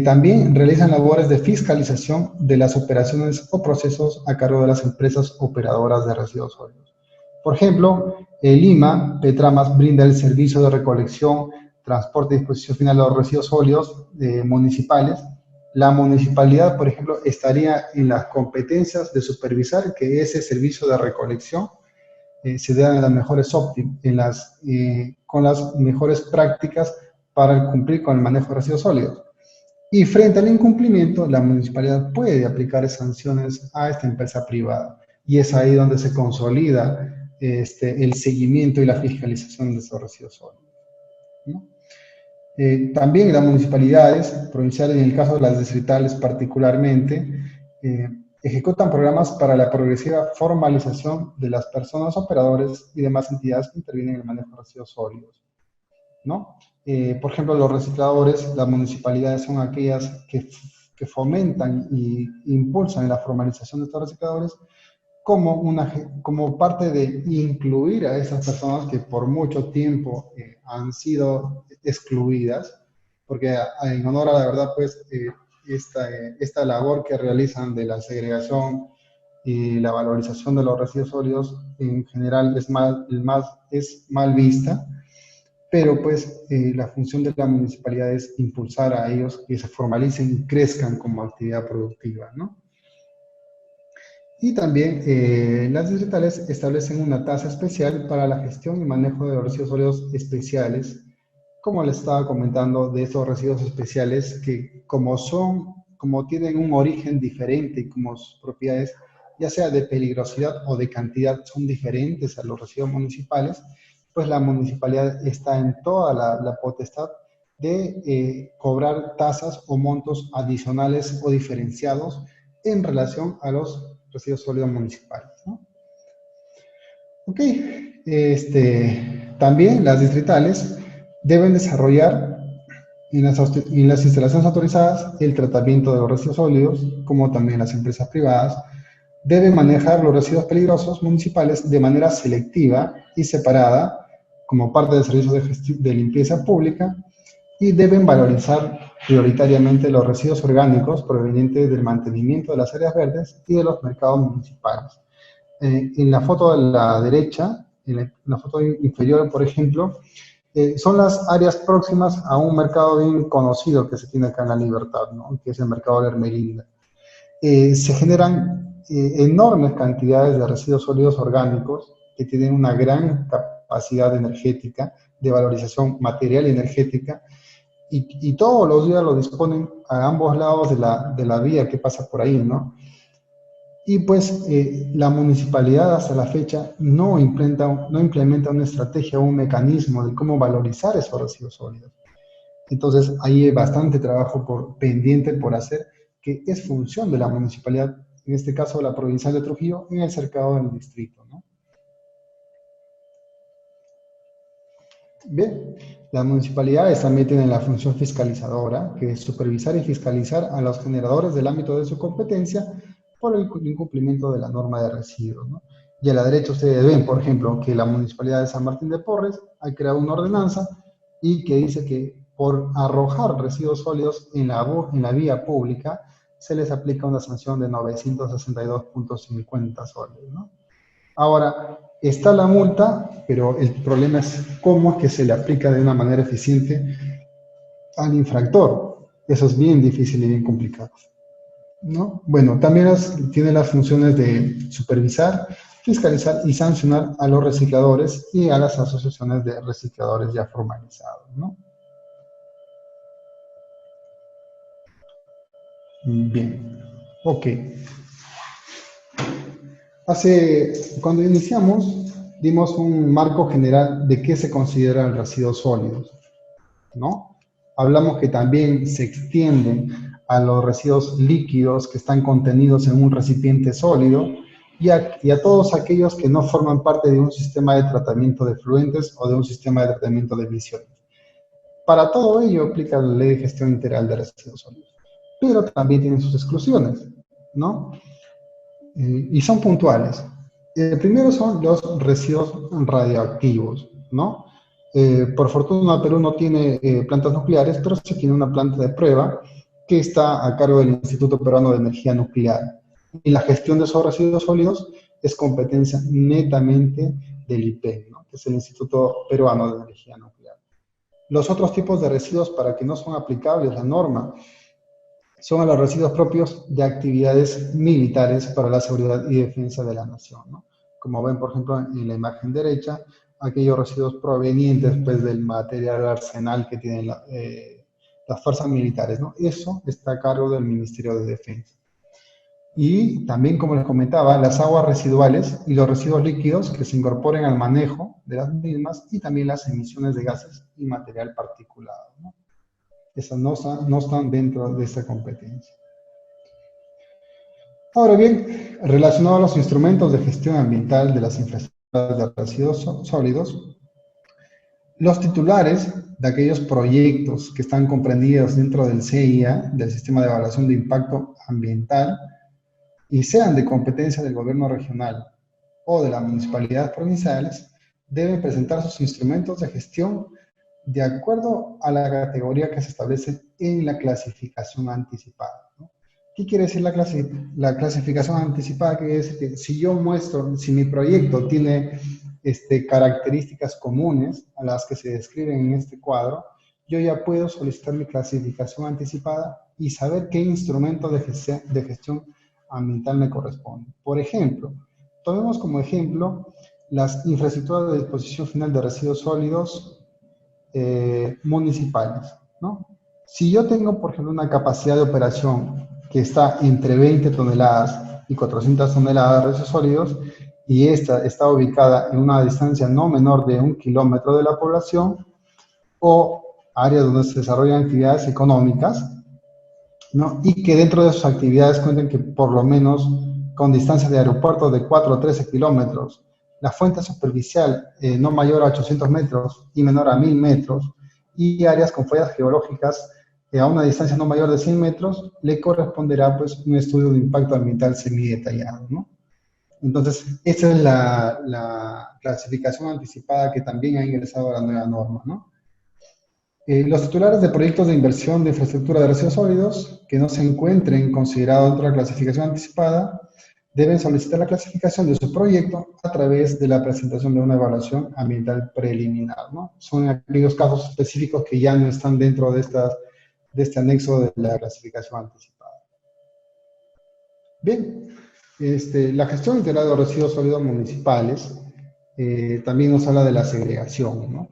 También realizan labores de fiscalización de las operaciones o procesos a cargo de las empresas operadoras de residuos sólidos. Por ejemplo, Lima, Petramas brinda el servicio de recolección, transporte y disposición final de los residuos sólidos municipales. La municipalidad, por ejemplo, estaría en las competencias de supervisar que ese servicio de recolección se dé en las mejores con las mejores prácticas para cumplir con el manejo de residuos sólidos. Y frente al incumplimiento, la municipalidad puede aplicar sanciones a esta empresa privada. Y es ahí donde se consolida el seguimiento y la fiscalización de estos residuos sólidos, ¿no? También las municipalidades provinciales, en el caso de las distritales particularmente, ejecutan programas para la progresiva formalización de las personas operadores y demás entidades que intervienen en el manejo de residuos sólidos, ¿no? Por ejemplo, los recicladores, las municipalidades son aquellas que fomentan e impulsan la formalización de estos recicladores como parte de incluir a esas personas que por mucho tiempo han sido excluidas, porque en honor a la verdad, pues, esta labor que realizan de la segregación y la valorización de los residuos sólidos en general es mal vista, pero pues la función de la municipalidad es impulsar a ellos que se formalicen y crezcan como actividad productiva, ¿no? Y también las distritales establecen una tasa especial para la gestión y manejo de los residuos sólidos especiales, como les estaba comentando, de esos residuos especiales que como tienen un origen diferente y como sus propiedades, ya sea de peligrosidad o de cantidad, son diferentes a los residuos municipales, pues la municipalidad está en toda la potestad de cobrar tasas o montos adicionales o diferenciados en relación a los residuos sólidos municipales, ¿no? Ok, también las distritales deben desarrollar en las instalaciones autorizadas el tratamiento de los residuos sólidos, como también las empresas privadas, deben manejar los residuos peligrosos municipales de manera selectiva y separada, como parte del servicio de limpieza pública, y deben valorizar prioritariamente los residuos orgánicos provenientes del mantenimiento de las áreas verdes y de los mercados municipales. En la foto de la derecha, en la foto inferior, por ejemplo, son las áreas próximas a un mercado bien conocido que se tiene acá en La Libertad, ¿no? Que es el mercado de Hermelinda. Se generan enormes cantidades de residuos sólidos orgánicos que tienen una gran capacidad energética, de valorización material y energética, y todos los días lo disponen a ambos lados de la vía que pasa por ahí, ¿no? Y pues la municipalidad hasta la fecha no implementa una estrategia o un mecanismo de cómo valorizar esos residuos sólidos. Entonces ahí hay bastante trabajo pendiente por hacer, que es función de la municipalidad, en este caso la provincial de Trujillo, en el cercado del distrito, ¿no? Bien, las municipalidades también tienen la función fiscalizadora, que es supervisar y fiscalizar a los generadores del ámbito de su competencia por el incumplimiento de la norma de residuos, ¿no? Y a la derecha ustedes ven, por ejemplo, que la Municipalidad de San Martín de Porres ha creado una ordenanza y que dice que por arrojar residuos sólidos en la vía pública se les aplica una sanción de 962.50 soles, ¿no? Ahora, está la multa, pero el problema es cómo es que se le aplica de una manera eficiente al infractor. Eso es bien difícil y bien complicado, ¿no? Bueno, también tiene las funciones de supervisar, fiscalizar y sancionar a los recicladores y a las asociaciones de recicladores ya formalizados, ¿no? Bien, ok. Cuando iniciamos, dimos un marco general de qué se consideran residuos sólidos, ¿no? Hablamos que también se extienden a los residuos líquidos que están contenidos en un recipiente sólido y a todos aquellos que no forman parte de un sistema de tratamiento de fluentes o de un sistema de tratamiento de emisiones. Para todo ello aplica la Ley de Gestión Integral de Residuos Sólidos, pero también tienen sus exclusiones, ¿no? Y son puntuales. Primero son los residuos radioactivos, ¿no? Por fortuna, Perú no tiene plantas nucleares, pero sí tiene una planta de prueba que está a cargo del Instituto Peruano de Energía Nuclear. Y la gestión de esos residuos sólidos es competencia netamente del IPE, ¿no? Que es el Instituto Peruano de Energía Nuclear. Los otros tipos de residuos para que no son aplicables la norma son a los residuos propios de actividades militares para la seguridad y defensa de la nación, ¿no? Como ven, por ejemplo, en la imagen derecha, aquellos residuos provenientes pues, del material arsenal que tienen las fuerzas militares, ¿no? Eso está a cargo del Ministerio de Defensa. Y también, como les comentaba, las aguas residuales y los residuos líquidos que se incorporen al manejo de las mismas y también las emisiones de gases y material particulado, ¿no? Esas no están dentro de esta competencia. Ahora bien, relacionado a los instrumentos de gestión ambiental de las infraestructuras de residuos sólidos, los titulares de aquellos proyectos que están comprendidos dentro del CIA, del Sistema de Evaluación de Impacto Ambiental, y sean de competencia del gobierno regional o de las municipalidades provinciales, deben presentar sus instrumentos de gestión de acuerdo a la categoría que se establece en la clasificación anticipada, ¿no? ¿Qué quiere decir la clasificación anticipada? Quiere decir que si yo muestro, si mi proyecto tiene características comunes a las que se describen en este cuadro, yo ya puedo solicitar mi clasificación anticipada y saber qué instrumento de gestión ambiental me corresponde. Por ejemplo, tomemos como ejemplo las infraestructuras de disposición final de residuos sólidos municipales, ¿no? Si yo tengo, por ejemplo, una capacidad de operación que está entre 20 toneladas y 400 toneladas de residuos sólidos, y esta está ubicada en una distancia no menor de 1 kilómetro de la población, o áreas donde se desarrollan actividades económicas, ¿no? Y que dentro de sus actividades cuenten que por lo menos con distancias de aeropuerto de 4 a 13 kilómetros, la fuente superficial no mayor a 800 metros y menor a 1000 metros, y áreas con fallas geológicas a una distancia no mayor de 100 metros, le corresponderá pues un estudio de impacto ambiental semidetallado, ¿no? Entonces, esta es la clasificación anticipada que también ha ingresado a la nueva norma, ¿no? Los titulares de proyectos de inversión de infraestructura de residuos sólidos que no se encuentren considerados dentro de la clasificación anticipada deben solicitar la clasificación de su proyecto a través de la presentación de una evaluación ambiental preliminar, ¿no? Son aquellos casos específicos que ya no están dentro de este anexo de la clasificación anticipada. Bien, la gestión integral de los residuos sólidos municipales también nos habla de la segregación, ¿no?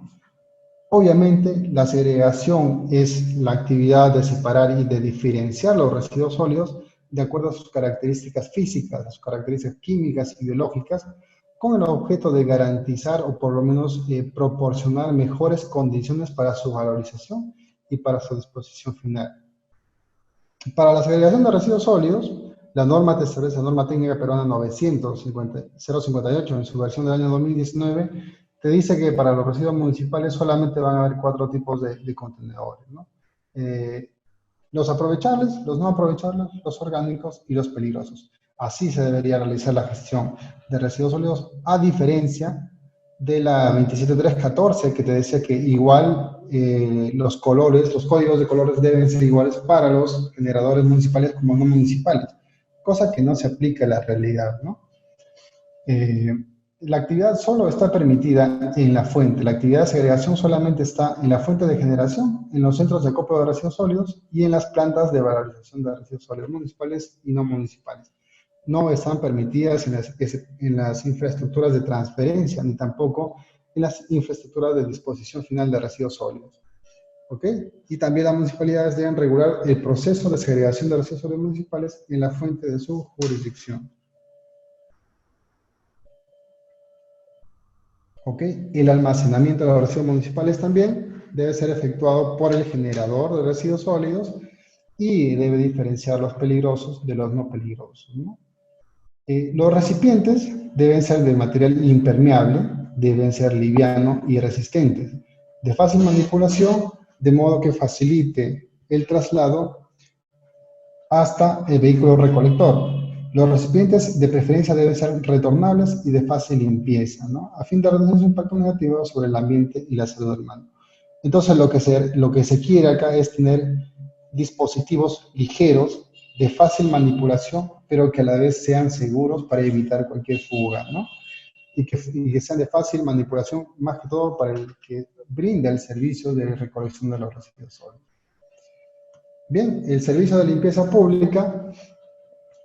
Obviamente, la segregación es la actividad de separar y de diferenciar los residuos sólidos de acuerdo a sus características físicas, a sus características químicas y biológicas, con el objeto de garantizar o por lo menos proporcionar mejores condiciones para su valorización y para su disposición final. Para la segregación de residuos sólidos, la norma te establece, la norma técnica peruana 900-058 en su versión del año 2019, te dice que para los residuos municipales solamente van a haber 4 tipos de contenedores, ¿no? Los aprovechables, los no aprovechables, los orgánicos y los peligrosos. Así se debería realizar la gestión de residuos sólidos, a diferencia de la 27314, que te decía que igual los colores, los códigos de colores deben ser iguales para los generadores municipales como no municipales, cosa que no se aplica a la realidad, ¿no? La actividad solo está permitida en la fuente. La actividad de segregación solamente está en la fuente de generación, en los centros de acopio de residuos sólidos y en las plantas de valorización de residuos sólidos municipales y no municipales. No están permitidas en las infraestructuras de transferencia, ni tampoco en las infraestructuras de disposición final de residuos sólidos. ¿Ok? Y también las municipalidades deben regular el proceso de segregación de residuos sólidos municipales en la fuente de su jurisdicción. ¿Ok? El almacenamiento de los residuos municipales también debe ser efectuado por el generador de residuos sólidos y debe diferenciar los peligrosos de los no peligrosos, ¿no? Los recipientes deben ser de material impermeable, deben ser livianos y resistentes, de fácil manipulación, de modo que facilite el traslado hasta el vehículo recolector. Los recipientes de preferencia deben ser retornables y de fácil limpieza, ¿no? A fin de reducir su impacto negativo sobre el ambiente y la salud humana. Entonces, lo que se quiere acá es tener dispositivos ligeros, de fácil manipulación, pero que a la vez sean seguros para evitar cualquier fuga, ¿no? Y que sean de fácil manipulación, más que todo para el que brinda el servicio de recolección de los residuos sólidos. Bien, el servicio de limpieza pública,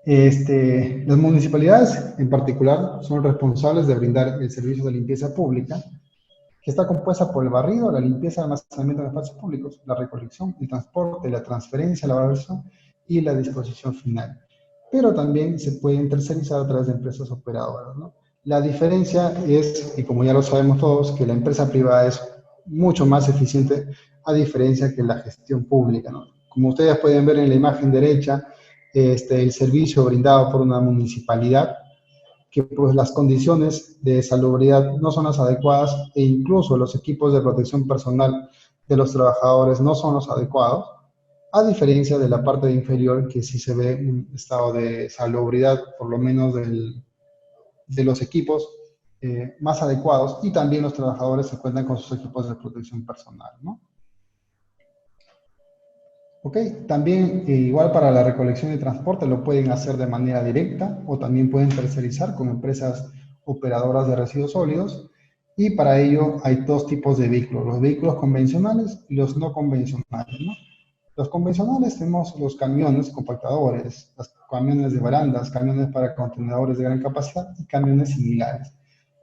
las municipalidades en particular son responsables de brindar el servicio de limpieza pública, que está compuesta por el barrido, la limpieza, el almacenamiento de espacios públicos, la recolección, el transporte, la transferencia, la valoración y la disposición final. Pero también se pueden tercerizar a través de empresas operadoras, ¿no? La diferencia es, y como ya lo sabemos todos, que la empresa privada es mucho más eficiente a diferencia que la gestión pública, ¿no? Como ustedes pueden ver en la imagen derecha, el servicio brindado por una municipalidad, que pues las condiciones de salubridad no son las adecuadas e incluso los equipos de protección personal de los trabajadores no son los adecuados, a diferencia de la parte inferior que sí se ve un estado de salubridad, por lo menos de los equipos más adecuados, y también los trabajadores se cuentan con sus equipos de protección personal, ¿no? Ok, también igual para la recolección y transporte lo pueden hacer de manera directa o también pueden tercerizar con empresas operadoras de residuos sólidos, y para ello hay 2 tipos de vehículos, los vehículos convencionales y los no convencionales, ¿no? Los convencionales tenemos los camiones compactadores, los camiones de barandas, camiones para contenedores de gran capacidad y camiones similares.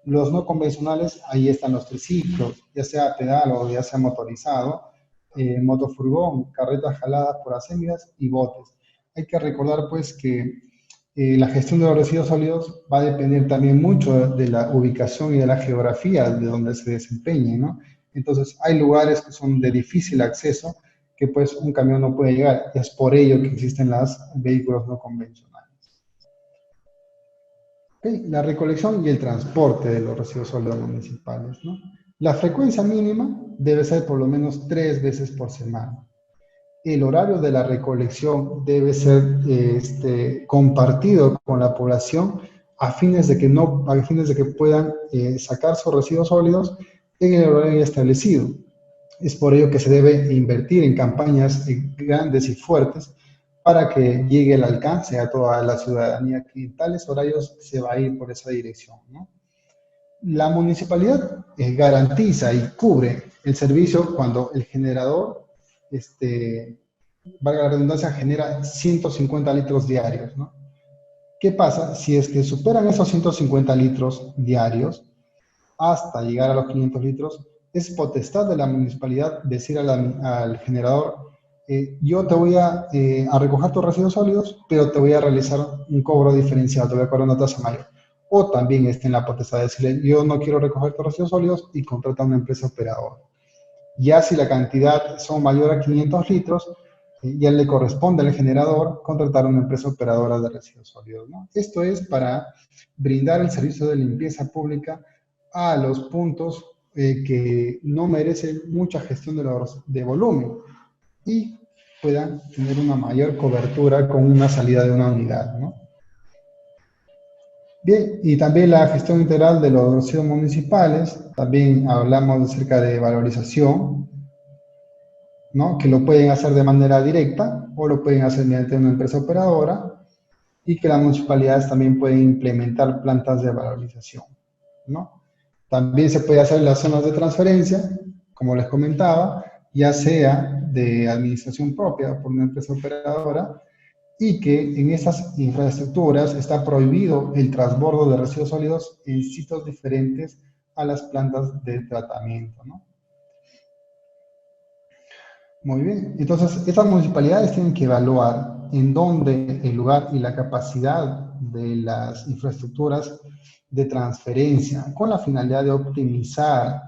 Los no convencionales, ahí están los triciclos, ya sea pedal o ya sea motorizado, motofurgón, carretas jaladas por asémidas y botes. Hay que recordar pues que la gestión de los residuos sólidos va a depender también mucho de la ubicación y de la geografía de donde se desempeñe, ¿no? Entonces hay lugares que son de difícil acceso que pues un camión no puede llegar. Es por ello que existen los vehículos no convencionales. Okay. La recolección y el transporte de los residuos sólidos municipales, ¿no? La frecuencia mínima debe ser por lo menos 3 veces por semana. El horario de la recolección debe ser compartido con la población a fines de que puedan sacar sus residuos sólidos en el horario establecido. Es por ello que se debe invertir en campañas grandes y fuertes para que llegue el alcance a toda la ciudadanía, que en tales horarios se va a ir por esa dirección, ¿no? La municipalidad garantiza y cubre el servicio cuando el generador, valga la redundancia, genera 150 litros diarios, ¿no? ¿Qué pasa? Si es que superan esos 150 litros diarios hasta llegar a los 500 litros, es potestad de la municipalidad decir al generador, yo te voy a recoger tus residuos sólidos, pero te voy a realizar un cobro diferenciado, te voy a cobrar una tasa mayor. O también está en la potestad de decirle, yo no quiero recoger tus residuos sólidos, y contrata a una empresa operadora. Ya si la cantidad son mayor a 500 litros, ya le corresponde al generador contratar a una empresa operadora de residuos sólidos, ¿no? Esto es para brindar el servicio de limpieza pública a los puntos que no merecen mucha gestión de volumen y puedan tener una mayor cobertura con una salida de una unidad, ¿no? Bien, y también la gestión integral de los residuos municipales, también hablamos acerca de valorización, ¿no? Que lo pueden hacer de manera directa o lo pueden hacer mediante una empresa operadora y que las municipalidades también pueden implementar plantas de valorización, ¿no? También se puede hacer en las zonas de transferencia, como les comentaba, ya sea de administración propia por una empresa operadora, y que en esas infraestructuras está prohibido el transbordo de residuos sólidos en sitios diferentes a las plantas de tratamiento, ¿no? Muy bien, entonces estas municipalidades tienen que evaluar en dónde el lugar y la capacidad de las infraestructuras de transferencia con la finalidad de optimizar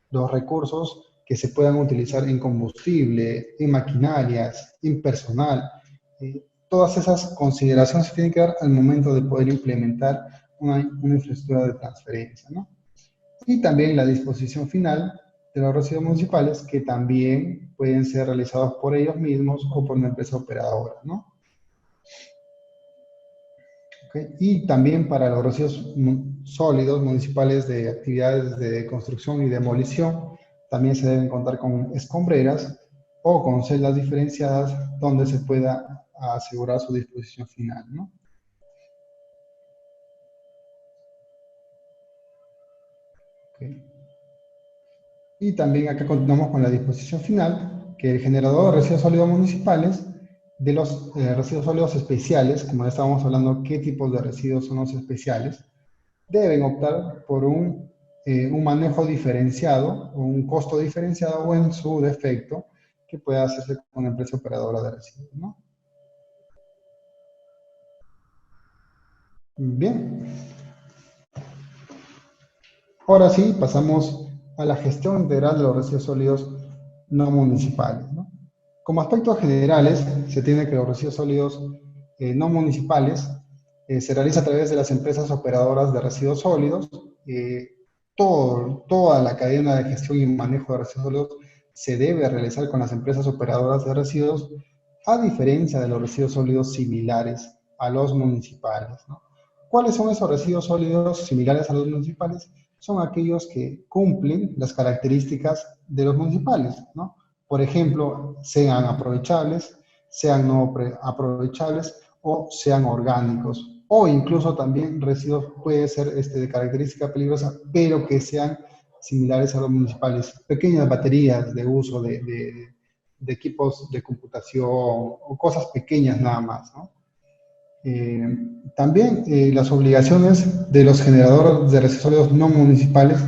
los recursos que se puedan utilizar en combustible, en maquinarias, en personal. Todas esas consideraciones se tienen que dar al momento de poder implementar una infraestructura de transferencia, ¿no? Y también la disposición final de los residuos municipales, que también pueden ser realizados por ellos mismos o por una empresa operadora, ¿no? ¿Okay? Y también para los residuos sólidos municipales de actividades de construcción y demolición, también se deben contar con escombreras o con celdas diferenciadas donde se pueda asegurar su disposición final, ¿no? Okay. Y también acá continuamos con la disposición final, que el generador de residuos sólidos municipales, de los residuos sólidos especiales, como ya estábamos hablando, qué tipos de residuos son los especiales, deben optar por un manejo diferenciado, o un costo diferenciado, o en su defecto, que pueda hacerse con una empresa operadora de residuos, ¿no? Bien. Ahora sí, pasamos a la gestión integral de los residuos sólidos no municipales, ¿no? Como aspectos generales, se tiene que los residuos sólidos no municipales se realiza a través de las empresas operadoras de residuos sólidos. Toda la cadena de gestión y manejo de residuos sólidos se debe realizar con las empresas operadoras de residuos, a diferencia de los residuos sólidos similares a los municipales, ¿no? ¿Cuáles son esos residuos sólidos similares a los municipales? Son aquellos que cumplen las características de los municipales, ¿no? Por ejemplo, sean aprovechables, sean no aprovechables o sean orgánicos. O incluso también residuos puede ser de característica peligrosa, pero que sean similares a los municipales. Pequeñas baterías de uso de equipos de computación o cosas pequeñas nada más, ¿no? También las obligaciones de los generadores de residuos sólidos no municipales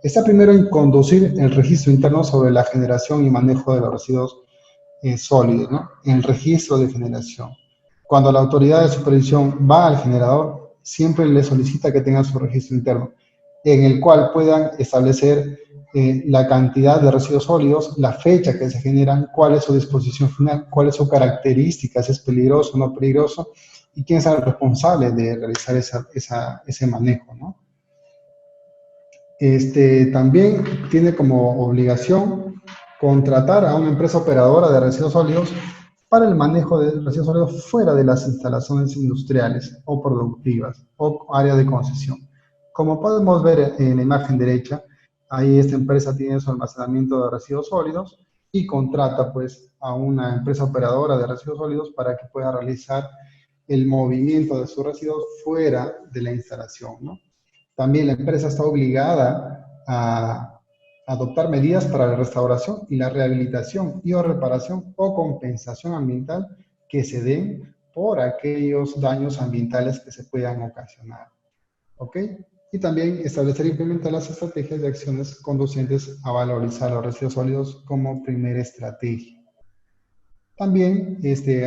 está primero en conducir el registro interno sobre la generación y manejo de los residuos sólidos, ¿no? En el registro de generación. Cuando la autoridad de supervisión va al generador, siempre le solicita que tenga su registro interno, en el cual puedan establecer la cantidad de residuos sólidos, la fecha que se generan, cuál es su disposición final, cuáles son sus características, es peligroso o no peligroso, y quién es el responsable de realizar ese manejo, ¿no? También tiene como obligación contratar a una empresa operadora de residuos sólidos para el manejo de residuos sólidos fuera de las instalaciones industriales o productivas o área de concesión. Como podemos ver en la imagen derecha, ahí esta empresa tiene su almacenamiento de residuos sólidos y contrata pues a una empresa operadora de residuos sólidos para que pueda realizar el movimiento de sus residuos fuera de la instalación, ¿no? También la empresa está obligada a adoptar medidas para la restauración y la rehabilitación y o reparación o compensación ambiental que se den por aquellos daños ambientales que se puedan ocasionar. ¿Ok? Y también establecer e implementar las estrategias de acciones conducentes a valorizar los residuos sólidos como primera estrategia. También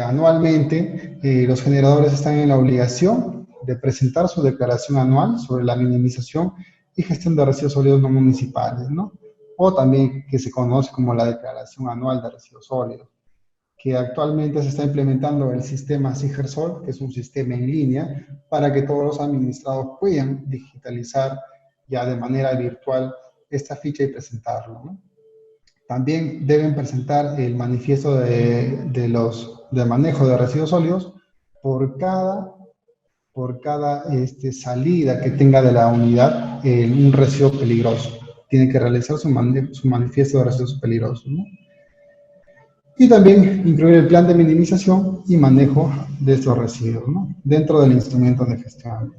anualmente los generadores están en la obligación de presentar su declaración anual sobre la minimización y gestión de residuos sólidos no municipales, ¿no? O también que se conoce como la declaración anual de residuos sólidos, que actualmente se está implementando el sistema SIGERSOL, que es un sistema en línea para que todos los administrados puedan digitalizar ya de manera virtual esta ficha y presentarlo, ¿no? También deben presentar el manifiesto de manejo de residuos sólidos por cada salida que tenga de la unidad un residuo peligroso. Tiene que realizar su manifiesto de residuos peligrosos, ¿no? Y también incluir el plan de minimización y manejo de estos residuos, ¿no?, dentro del instrumento de gestión.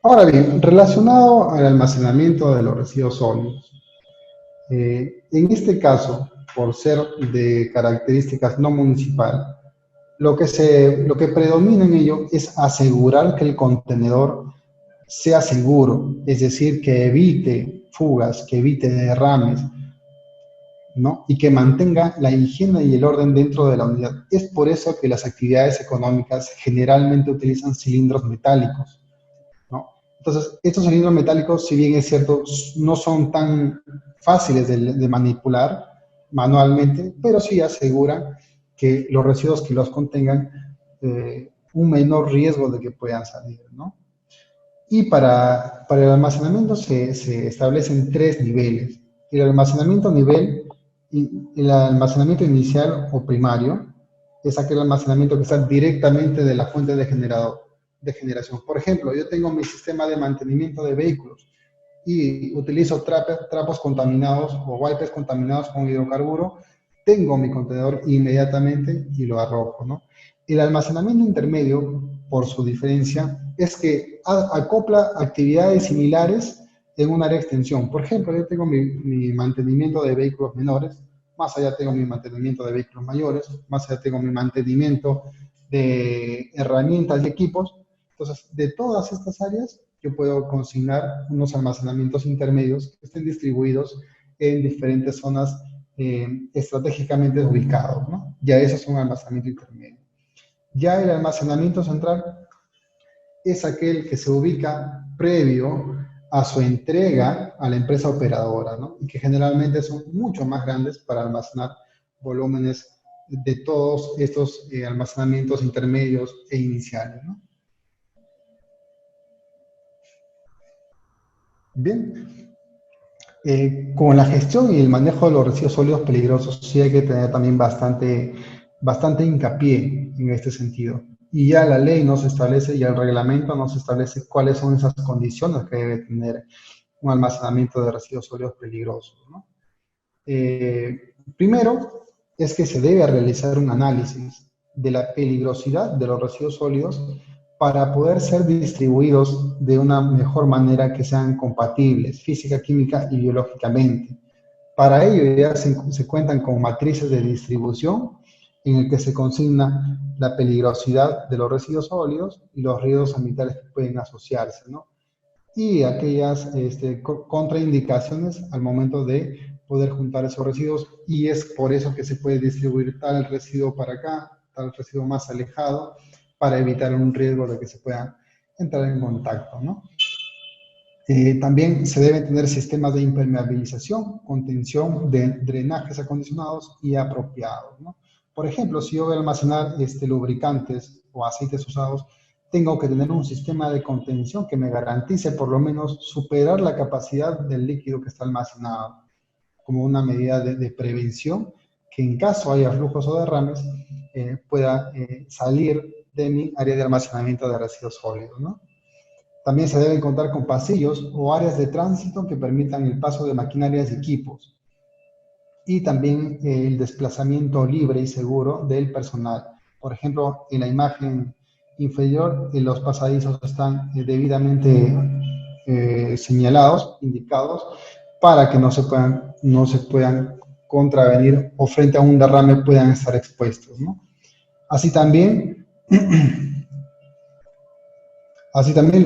Ahora bien, relacionado al almacenamiento de los residuos sólidos, en este caso, por ser de características no municipal, lo que predomina en ello es asegurar que el contenedor sea seguro, es decir, que evite fugas, que evite derrames, ¿no?, y que mantenga la higiene y el orden dentro de la unidad. Es por eso que las actividades económicas generalmente utilizan cilindros metálicos, ¿no? Entonces, estos cilindros metálicos, si bien es cierto, no son tan fáciles de manipular manualmente, pero sí aseguran que los residuos que los contengan un menor riesgo de que puedan salir, ¿no? Y para el almacenamiento se establecen 3 niveles. El almacenamiento inicial o primario es aquel almacenamiento que está directamente de la fuente de generación. Por ejemplo, yo tengo mi sistema de mantenimiento de vehículos y utilizo trapos contaminados o wipers contaminados con hidrocarburo, tengo mi contenedor inmediatamente y lo arrojo, ¿no? El almacenamiento intermedio, por su diferencia, es que acopla actividades similares en un área de extensión. Por ejemplo, yo tengo mi mantenimiento de vehículos menores, más allá tengo mi mantenimiento de vehículos mayores, más allá tengo mi mantenimiento de herramientas y equipos. Entonces, de todas estas áreas, yo puedo consignar unos almacenamientos intermedios que estén distribuidos en diferentes zonas estratégicamente ubicados, ¿no? Ya eso es un almacenamiento intermedio. Ya el almacenamiento central es aquel que se ubica previo a su entrega a la empresa operadora, ¿no?, y que generalmente son mucho más grandes para almacenar volúmenes de todos estos almacenamientos intermedios e iniciales, ¿no? Bien, con la gestión y el manejo de los residuos sólidos peligrosos sí hay que tener también bastante hincapié en este sentido. Y ya la ley nos establece, y el reglamento nos establece cuáles son esas condiciones que debe tener un almacenamiento de residuos sólidos peligrosos, ¿no? Primero, es que se debe realizar un análisis de la peligrosidad de los residuos sólidos para poder ser distribuidos de una mejor manera que sean compatibles física, química y biológicamente. Para ello ya se cuentan con matrices de distribución en el que se consigna la peligrosidad de los residuos sólidos y los riesgos ambientales que pueden asociarse, ¿no?, y aquellas contraindicaciones al momento de poder juntar esos residuos, y es por eso que se puede distribuir tal residuo para acá, tal residuo más alejado, para evitar un riesgo de que se pueda entrar en contacto, ¿no? También se deben tener sistemas de impermeabilización, contención de drenajes acondicionados y apropiados, ¿no? Por ejemplo, si yo voy a almacenar lubricantes o aceites usados, tengo que tener un sistema de contención que me garantice por lo menos superar la capacidad del líquido que está almacenado, como una medida de prevención, que en caso haya flujos o derrames, pueda salir de mi área de almacenamiento de residuos sólidos, ¿no? También se deben contar con pasillos o áreas de tránsito que permitan el paso de maquinarias y equipos. Y también el desplazamiento libre y seguro del personal. Por ejemplo, en la imagen inferior, los pasadizos están debidamente señalados, indicados, para que no se puedan contravenir o frente a un derrame puedan estar expuestos, ¿no? Así también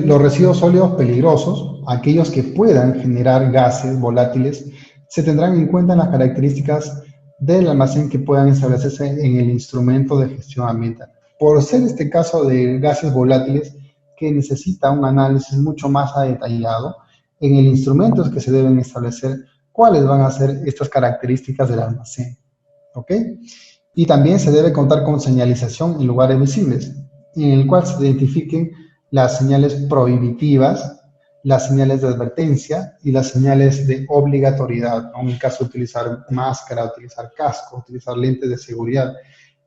los residuos sólidos peligrosos, aquellos que puedan generar gases volátiles, se tendrán en cuenta en las características del almacén que puedan establecerse en el instrumento de gestión ambiental. Por ser este caso de gases volátiles que necesita un análisis mucho más detallado, en el instrumento es que se deben establecer cuáles van a ser estas características del almacén, ¿ok? Y también se debe contar con señalización en lugares visibles, en el cual se identifiquen las señales prohibitivas, las señales de advertencia y las señales de obligatoriedad, ¿no? En el caso de utilizar máscara, utilizar casco, utilizar lentes de seguridad,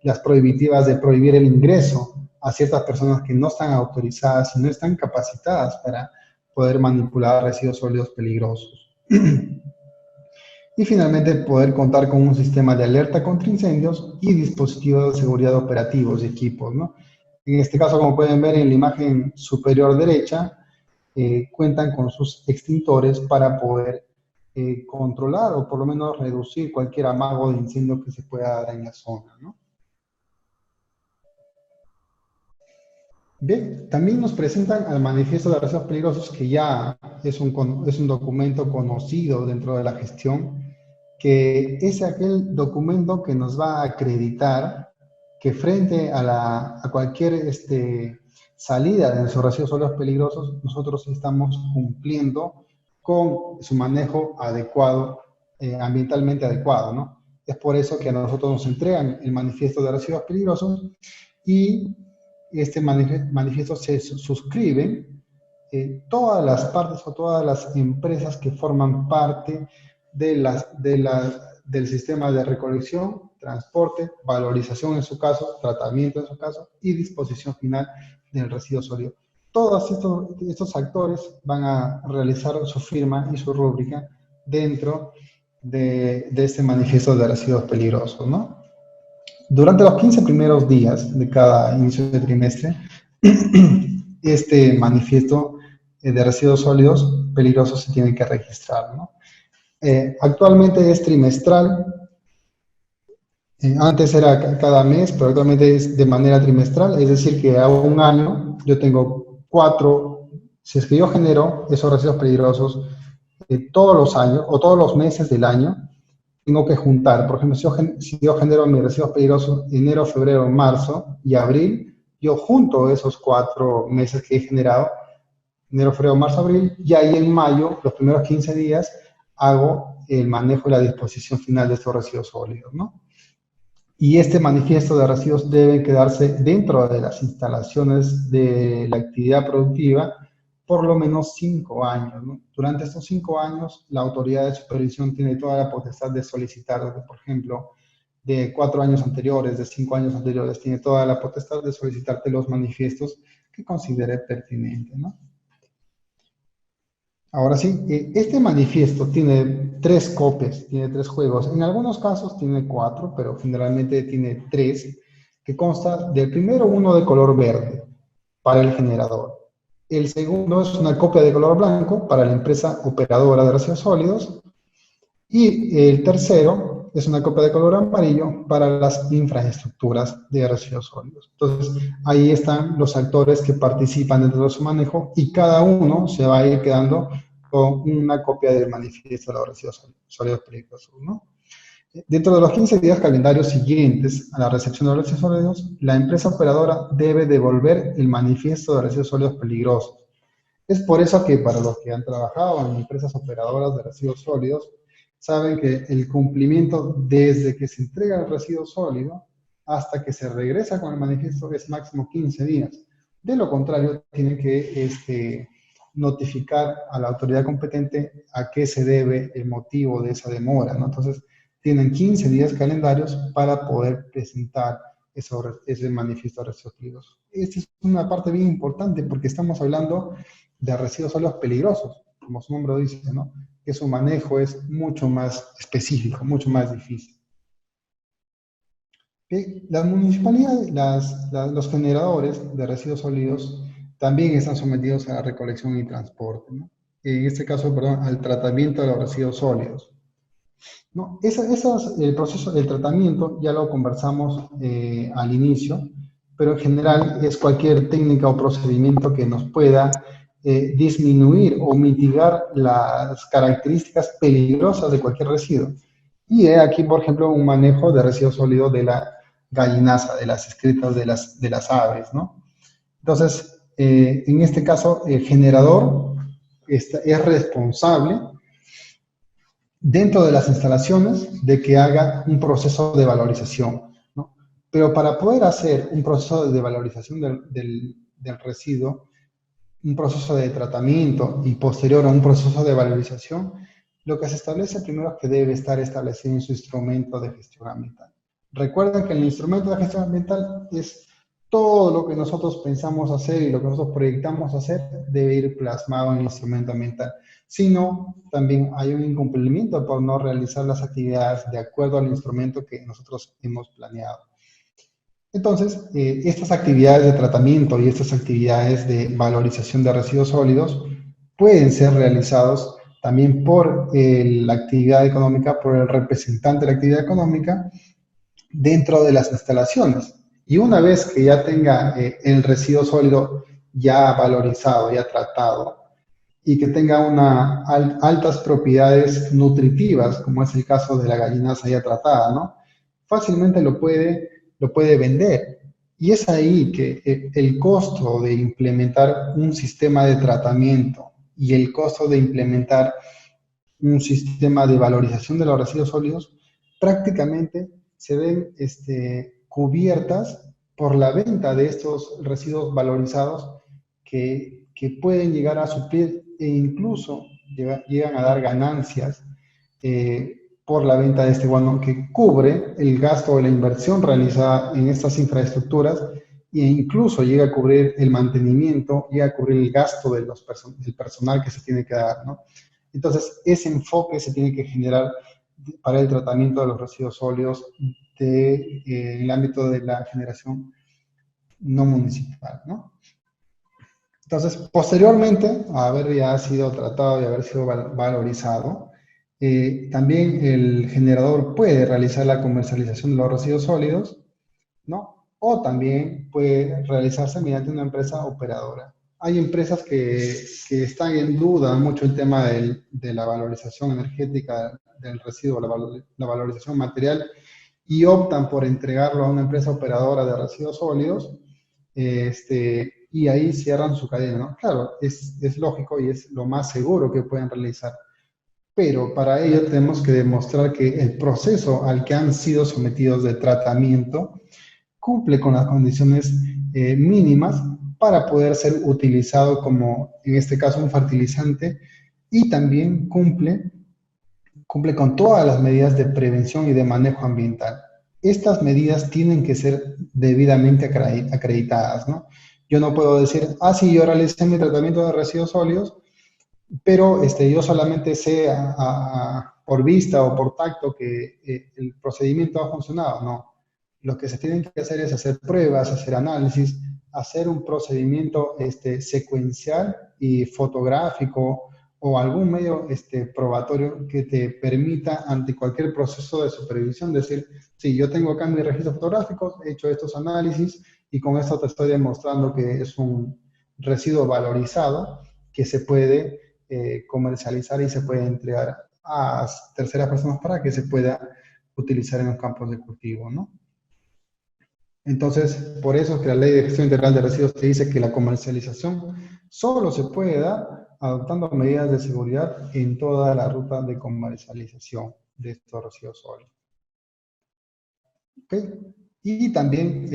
las prohibitivas de prohibir el ingreso a ciertas personas que no están autorizadas y no están capacitadas para poder manipular residuos sólidos peligrosos. Y finalmente, poder contar con un sistema de alerta contra incendios y dispositivos de seguridad operativos y equipos, ¿no? En este caso, como pueden ver en la imagen superior derecha, cuentan con sus extintores para poder controlar o por lo menos reducir cualquier amago de incendio que se pueda dar en la zona, ¿no? Bien, también nos presentan al manifiesto de residuos peligrosos, que ya es un documento conocido dentro de la gestión, que es aquel documento que nos va a acreditar que frente a cualquier salida de nuestros residuos sólidos peligrosos, nosotros estamos cumpliendo con su manejo adecuado, ambientalmente adecuado, ¿no? Es por eso que a nosotros nos entregan el manifiesto de residuos peligrosos, y este manifiesto se suscriben todas las partes o todas las empresas que forman parte del sistema de recolección, transporte, valorización en su caso, tratamiento en su caso y disposición final del residuo sólido. Todos estos actores van a realizar su firma y su rúbrica dentro de este manifiesto de residuos peligrosos, ¿no? Durante los 15 primeros días de cada inicio de trimestre, este manifiesto de residuos sólidos peligrosos se tiene que registrar, ¿no? Actualmente es trimestral, antes era cada mes, pero actualmente es de manera trimestral, es decir que a un año yo tengo 4, si es que yo genero esos residuos peligrosos todos los años o todos los meses del año, tengo que juntar. Por ejemplo, si yo genero mis residuos peligrosos enero, febrero, marzo y abril, yo junto esos 4 meses que he generado, enero, febrero, marzo, abril, y ahí en mayo, los primeros 15 días, hago el manejo y la disposición final de estos residuos sólidos, ¿no? Y este manifiesto de residuos debe quedarse dentro de las instalaciones de la actividad productiva por lo menos 5 años, ¿no? Durante estos 5 años, la autoridad de supervisión tiene toda la potestad de solicitar, por ejemplo, de 4 años anteriores, de 5 años anteriores, tiene toda la potestad de solicitarte los manifiestos que considere pertinente, ¿no? Ahora sí, este manifiesto tiene 3 copias, tiene 3 juegos. En algunos casos tiene 4, pero generalmente tiene 3, que consta del primero uno de color verde para el generador. El segundo es una copia de color blanco para la empresa operadora de residuos sólidos. Y el tercero es una copia de color amarillo para las infraestructuras de residuos sólidos. Entonces, ahí están los actores que participan dentro de su manejo y cada uno se va a ir quedando con una copia del manifiesto de los residuos sólidos peligrosos, ¿no? Dentro de los 15 días calendarios siguientes a la recepción de los residuos sólidos, la empresa operadora debe devolver el manifiesto de residuos sólidos peligrosos. Es por eso que para los que han trabajado en empresas operadoras de residuos sólidos, saben que el cumplimiento desde que se entrega el residuo sólido hasta que se regresa con el manifiesto es máximo 15 días. De lo contrario, tienen que notificar a la autoridad competente a qué se debe el motivo de esa demora, ¿no? Entonces, tienen 15 días calendarios para poder presentar ese manifiesto de residuos peligrosos. Esta es una parte bien importante porque estamos hablando de residuos sólidos peligrosos, como su nombre dice, ¿no? Que su manejo es mucho más específico, mucho más difícil. Las municipalidades, los generadores de residuos sólidos también están sometidos a la recolección y transporte, ¿no? En este caso, perdón, al tratamiento de los residuos sólidos. No, el proceso del tratamiento ya lo conversamos al inicio, pero en general es cualquier técnica o procedimiento que nos pueda disminuir o mitigar las características peligrosas de cualquier residuo. Y aquí, por ejemplo, un manejo de residuos sólidos de la gallinaza, de las excretas de las aves, ¿no? Entonces, en este caso, el generador es responsable dentro de las instalaciones de que haga un proceso de valorización, ¿no? Pero para poder hacer un proceso de valorización del residuo, un proceso de tratamiento y posterior a un proceso de valorización, lo que se establece primero es que debe estar establecido en su instrumento de gestión ambiental. Recuerden que el instrumento de gestión ambiental es todo lo que nosotros pensamos hacer y lo que nosotros proyectamos hacer debe ir plasmado en el instrumento ambiental. Si no, también hay un incumplimiento por no realizar las actividades de acuerdo al instrumento que nosotros hemos planeado. Entonces, estas actividades de tratamiento y estas actividades de valorización de residuos sólidos pueden ser realizados también por la actividad económica, por el representante de la actividad económica dentro de las instalaciones. Y una vez que ya tenga el residuo sólido ya valorizado, ya tratado, y que tenga altas propiedades nutritivas, como es el caso de la gallinaza ya tratada, ¿no? Fácilmente lo puede vender. Y es ahí que el costo de implementar un sistema de tratamiento y el costo de implementar un sistema de valorización de los residuos sólidos prácticamente se ven cubiertas por la venta de estos residuos valorizados que pueden llegar a suplir e incluso llegan a dar ganancias por la venta de este guano que cubre el gasto o la inversión realizada en estas infraestructuras e incluso llega a cubrir el mantenimiento, llega a cubrir el gasto del personal que se tiene que dar, ¿no? Entonces, ese enfoque se tiene que generar para el tratamiento de los residuos sólidos en el ámbito de la generación no municipal, ¿no? Entonces, posteriormente a haber ya sido tratado y haber sido valorizado, también el generador puede realizar la comercialización de los residuos sólidos, ¿no? O también puede realizarse mediante una empresa operadora. Hay empresas que están en duda mucho el tema de la valorización energética del residuo, la valorización material, y optan por entregarlo a una empresa operadora de residuos sólidos, y ahí cierran su cadena, ¿no? Claro, es lógico y es lo más seguro que pueden realizar, pero para ello tenemos que demostrar que el proceso al que han sido sometidos de tratamiento cumple con las condiciones mínimas para poder ser utilizado como, en este caso, un fertilizante, y también cumple con todas las medidas de prevención y de manejo ambiental. Estas medidas tienen que ser debidamente acreditadas, ¿no? Yo no puedo decir, sí, yo realicé mi tratamiento de residuos sólidos, pero yo solamente sé por vista o por tacto que el procedimiento ha funcionado. No. Lo que se tienen que hacer es hacer pruebas, hacer análisis, hacer un procedimiento secuencial y fotográfico o algún medio probatorio que te permita ante cualquier proceso de supervisión decir, sí, yo tengo acá mis registros fotográficos, he hecho estos análisis y con esto te estoy demostrando que es un residuo valorizado que se puede comercializar y se puede entregar a terceras personas para que se pueda utilizar en los campos de cultivo, ¿no? Entonces, por eso es que la Ley de Gestión Integral de Residuos te dice que la comercialización solo se puede dar adoptando medidas de seguridad en toda la ruta de comercialización de estos residuos sólidos. ¿Okay? Y también,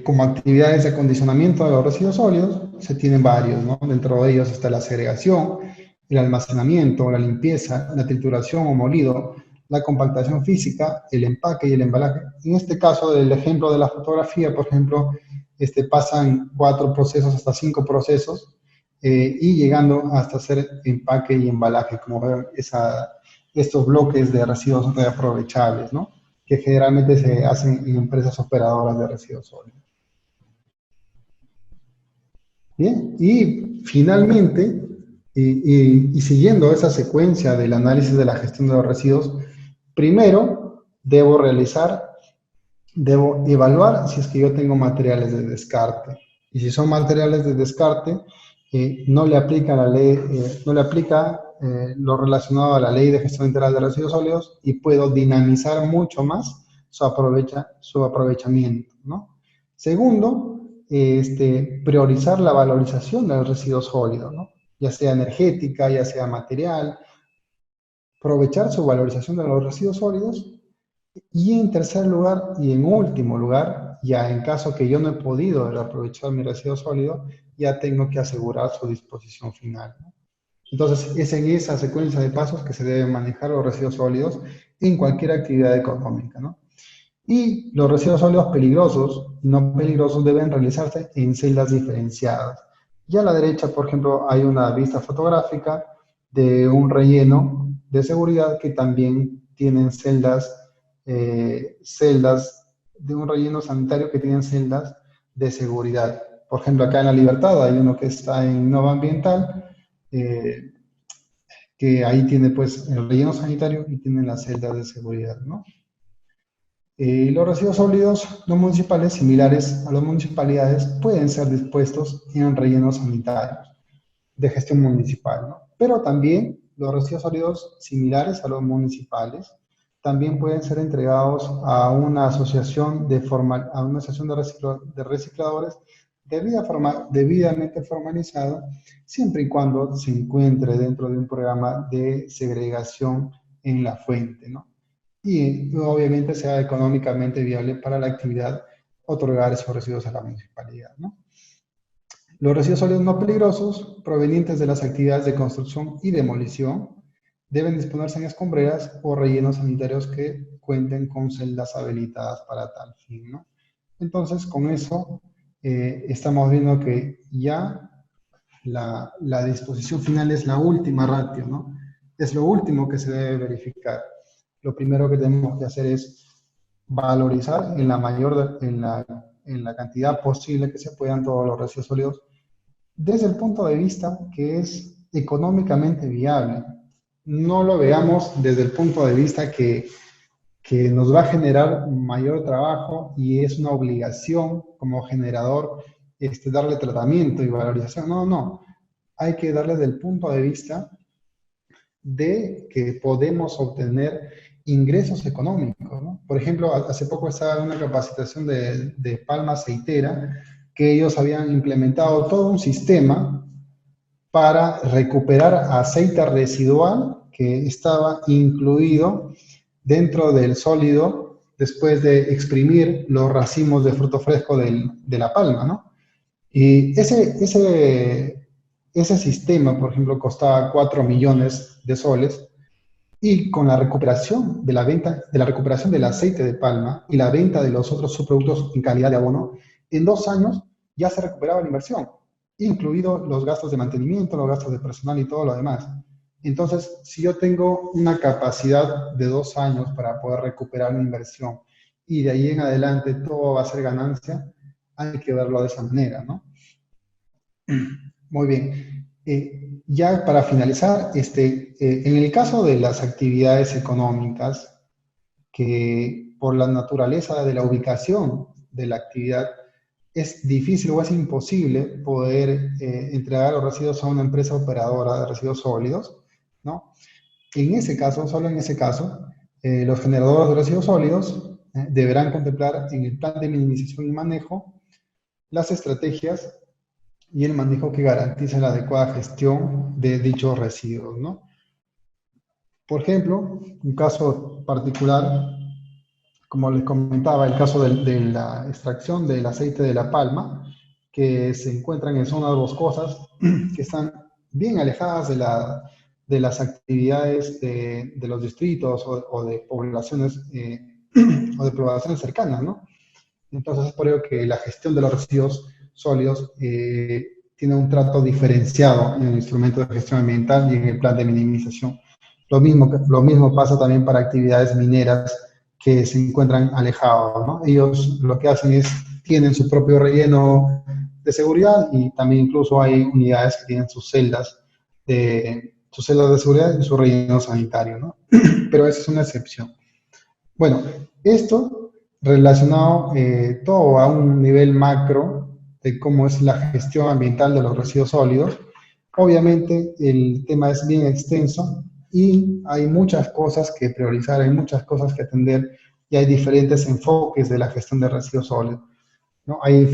como actividades de acondicionamiento de los residuos sólidos, se tienen varios, ¿no? Dentro de ellos está la segregación, el almacenamiento, la limpieza, la trituración o molido, la compactación física, el empaque y el embalaje. En este caso, del ejemplo de la fotografía, por ejemplo, pasan 4 procesos hasta 5 procesos y llegando hasta hacer empaque y embalaje, como ven, estos bloques de residuos reaprovechables, ¿no? Que generalmente se hacen en empresas operadoras de residuos sólidos. Bien, y finalmente, y siguiendo esa secuencia del análisis de la gestión de los residuos, primero debo evaluar si es que yo tengo materiales de descarte. Y si son materiales de descarte, no le aplica la ley, no le aplica lo relacionado a la Ley de Gestión Integral de Residuos Sólidos y puedo dinamizar mucho más su aprovechamiento, ¿no? Segundo, priorizar la valorización del residuo sólido, ¿no? Ya sea energética, ya sea material, aprovechar su valorización de los residuos sólidos. Y en tercer lugar, y en último lugar, ya en caso que yo no he podido aprovechar mi residuo sólido, ya tengo que asegurar su disposición final, ¿no? Entonces, es en esa secuencia de pasos que se deben manejar los residuos sólidos en cualquier actividad económica, ¿no? Y los residuos sólidos peligrosos y no peligrosos deben realizarse en celdas diferenciadas. Y a la derecha, por ejemplo, hay una vista fotográfica de un relleno de seguridad que también tienen celdas de un relleno sanitario que tienen celdas de seguridad. Por ejemplo, acá en La Libertad hay uno que está en Nova Ambiental, eh, que ahí tiene pues el relleno sanitario y tiene las celdas de seguridad, ¿no? Los residuos sólidos no municipales similares a las municipalidades pueden ser dispuestos en rellenos sanitarios de gestión municipal, ¿no? Pero también los residuos sólidos similares a los municipales también pueden ser entregados a una asociación de recicladores debidamente formalizado, siempre y cuando se encuentre dentro de un programa de segregación en la fuente, ¿no? Y obviamente sea económicamente viable para la actividad otorgar esos residuos a la municipalidad, ¿no? Los residuos sólidos no peligrosos provenientes de las actividades de construcción y demolición deben disponerse en escombreras o rellenos sanitarios que cuenten con celdas habilitadas para tal fin, ¿no? Entonces, con eso estamos viendo que ya la disposición final es la última ratio, ¿no? Es lo último que se debe verificar. Lo primero que tenemos que hacer es valorizar en la cantidad posible que se puedan todos los residuos sólidos desde el punto de vista que es económicamente viable. No lo veamos desde el punto de vista que nos va a generar mayor trabajo y es una obligación como generador darle tratamiento y valorización. No, no. Hay que darle desde el punto de vista de que podemos obtener ingresos económicos, ¿no? Por ejemplo, hace poco estaba en una capacitación de Palma Aceitera que ellos habían implementado todo un sistema para recuperar aceite residual que estaba incluido dentro del sólido después de exprimir los racimos de fruto fresco de la palma, ¿no? Y ese sistema, por ejemplo, costaba 4 millones de soles y con la recuperación de la venta, de la recuperación del aceite de palma y la venta de los otros subproductos en calidad de abono, en 2 años ya se recuperaba la inversión, incluidos los gastos de mantenimiento, los gastos de personal y todo lo demás. Entonces, si yo tengo una capacidad de 2 años para poder recuperar mi inversión y de ahí en adelante todo va a ser ganancia, hay que verlo de esa manera, ¿no? Muy bien. Ya para finalizar, en el caso de las actividades económicas, que por la naturaleza de la ubicación de la actividad es difícil o es imposible poder entregar los residuos a una empresa operadora de residuos sólidos, ¿no? En ese caso, solo en ese caso, los generadores de residuos sólidos deberán contemplar en el plan de minimización y manejo las estrategias y el manejo que garantiza la adecuada gestión de dichos residuos, ¿no? Por ejemplo, un caso particular, como les comentaba, el caso de la extracción del aceite de la palma, que se encuentran en zonas boscosas que están bien alejadas de las actividades de los distritos o de poblaciones cercanas, ¿no? Entonces es por ello que la gestión de los residuos sólidos tiene un trato diferenciado en el instrumento de gestión ambiental y en el plan de minimización. Lo mismo pasa también para actividades mineras que se encuentran alejados, ¿no? Ellos lo que hacen es, tienen su propio relleno de seguridad y también incluso hay unidades que tienen sus celdas de seguridad y su relleno sanitario, ¿no? Pero esa es una excepción. Bueno, esto relacionado todo a un nivel macro de cómo es la gestión ambiental de los residuos sólidos. Obviamente el tema es bien extenso y hay muchas cosas que priorizar, hay muchas cosas que atender y hay diferentes enfoques de la gestión de residuos sólidos, ¿no? Hay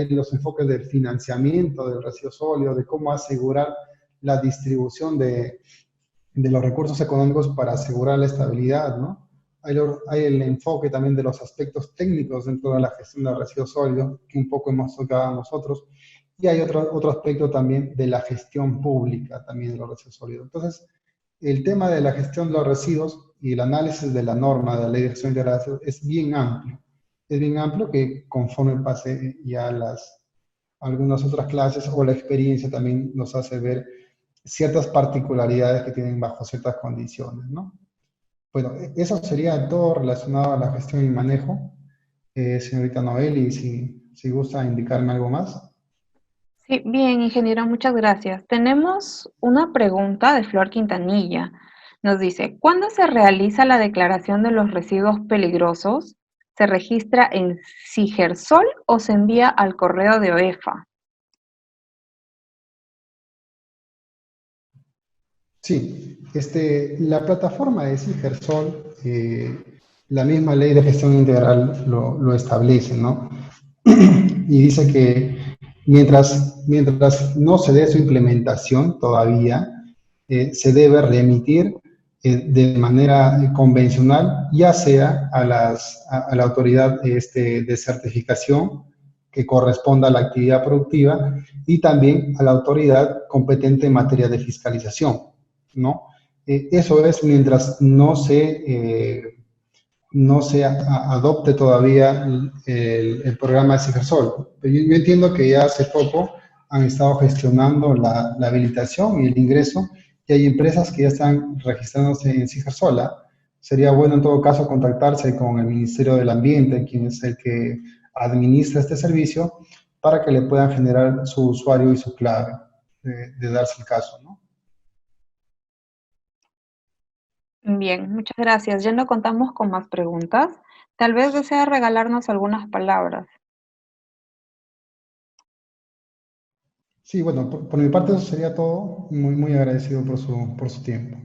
los enfoques del financiamiento del residuo sólido, de cómo asegurar la distribución de los recursos económicos para asegurar la estabilidad, ¿no? hay el enfoque también de los aspectos técnicos dentro de la gestión de residuos sólidos, que un poco hemos tocado nosotros, y hay otro aspecto también de la gestión pública también de los residuos sólidos. Entonces, el tema de la gestión de los residuos y el análisis de la norma de la Ley de Gestión Integral de Residuos es bien amplio. Es bien amplio que conforme pase ya algunas otras clases o la experiencia también nos hace ver ciertas particularidades que tienen bajo ciertas condiciones, ¿no? Bueno, eso sería todo relacionado a la gestión y manejo. Señorita Noeli, si gusta indicarme algo más. Sí, bien, ingeniero, muchas gracias. Tenemos una pregunta de Flor Quintanilla. Nos dice, ¿cuándo se realiza la declaración de los residuos peligrosos? ¿Se registra en Sigersol o se envía al correo de OEFA? Sí, la plataforma de Cigersol, la misma ley de gestión integral lo establece, ¿no? Y dice que mientras no se dé su implementación todavía, se debe remitir de manera convencional, ya sea a la autoridad de certificación que corresponda a la actividad productiva y también a la autoridad competente en materia de fiscalización, ¿no? Eso es mientras no se adopte todavía el programa de Cigersol. Yo entiendo que ya hace poco han estado gestionando la habilitación y el ingreso y hay empresas que ya están registrándose en Cigersola. Sería bueno en todo caso contactarse con el Ministerio del Ambiente, quien es el que administra este servicio, para que le puedan generar su usuario y su clave, de darse el caso, ¿no? Bien, muchas gracias. Ya no contamos con más preguntas. Tal vez desea regalarnos algunas palabras. Sí, bueno, por mi parte eso sería todo. Muy, muy agradecido por su tiempo.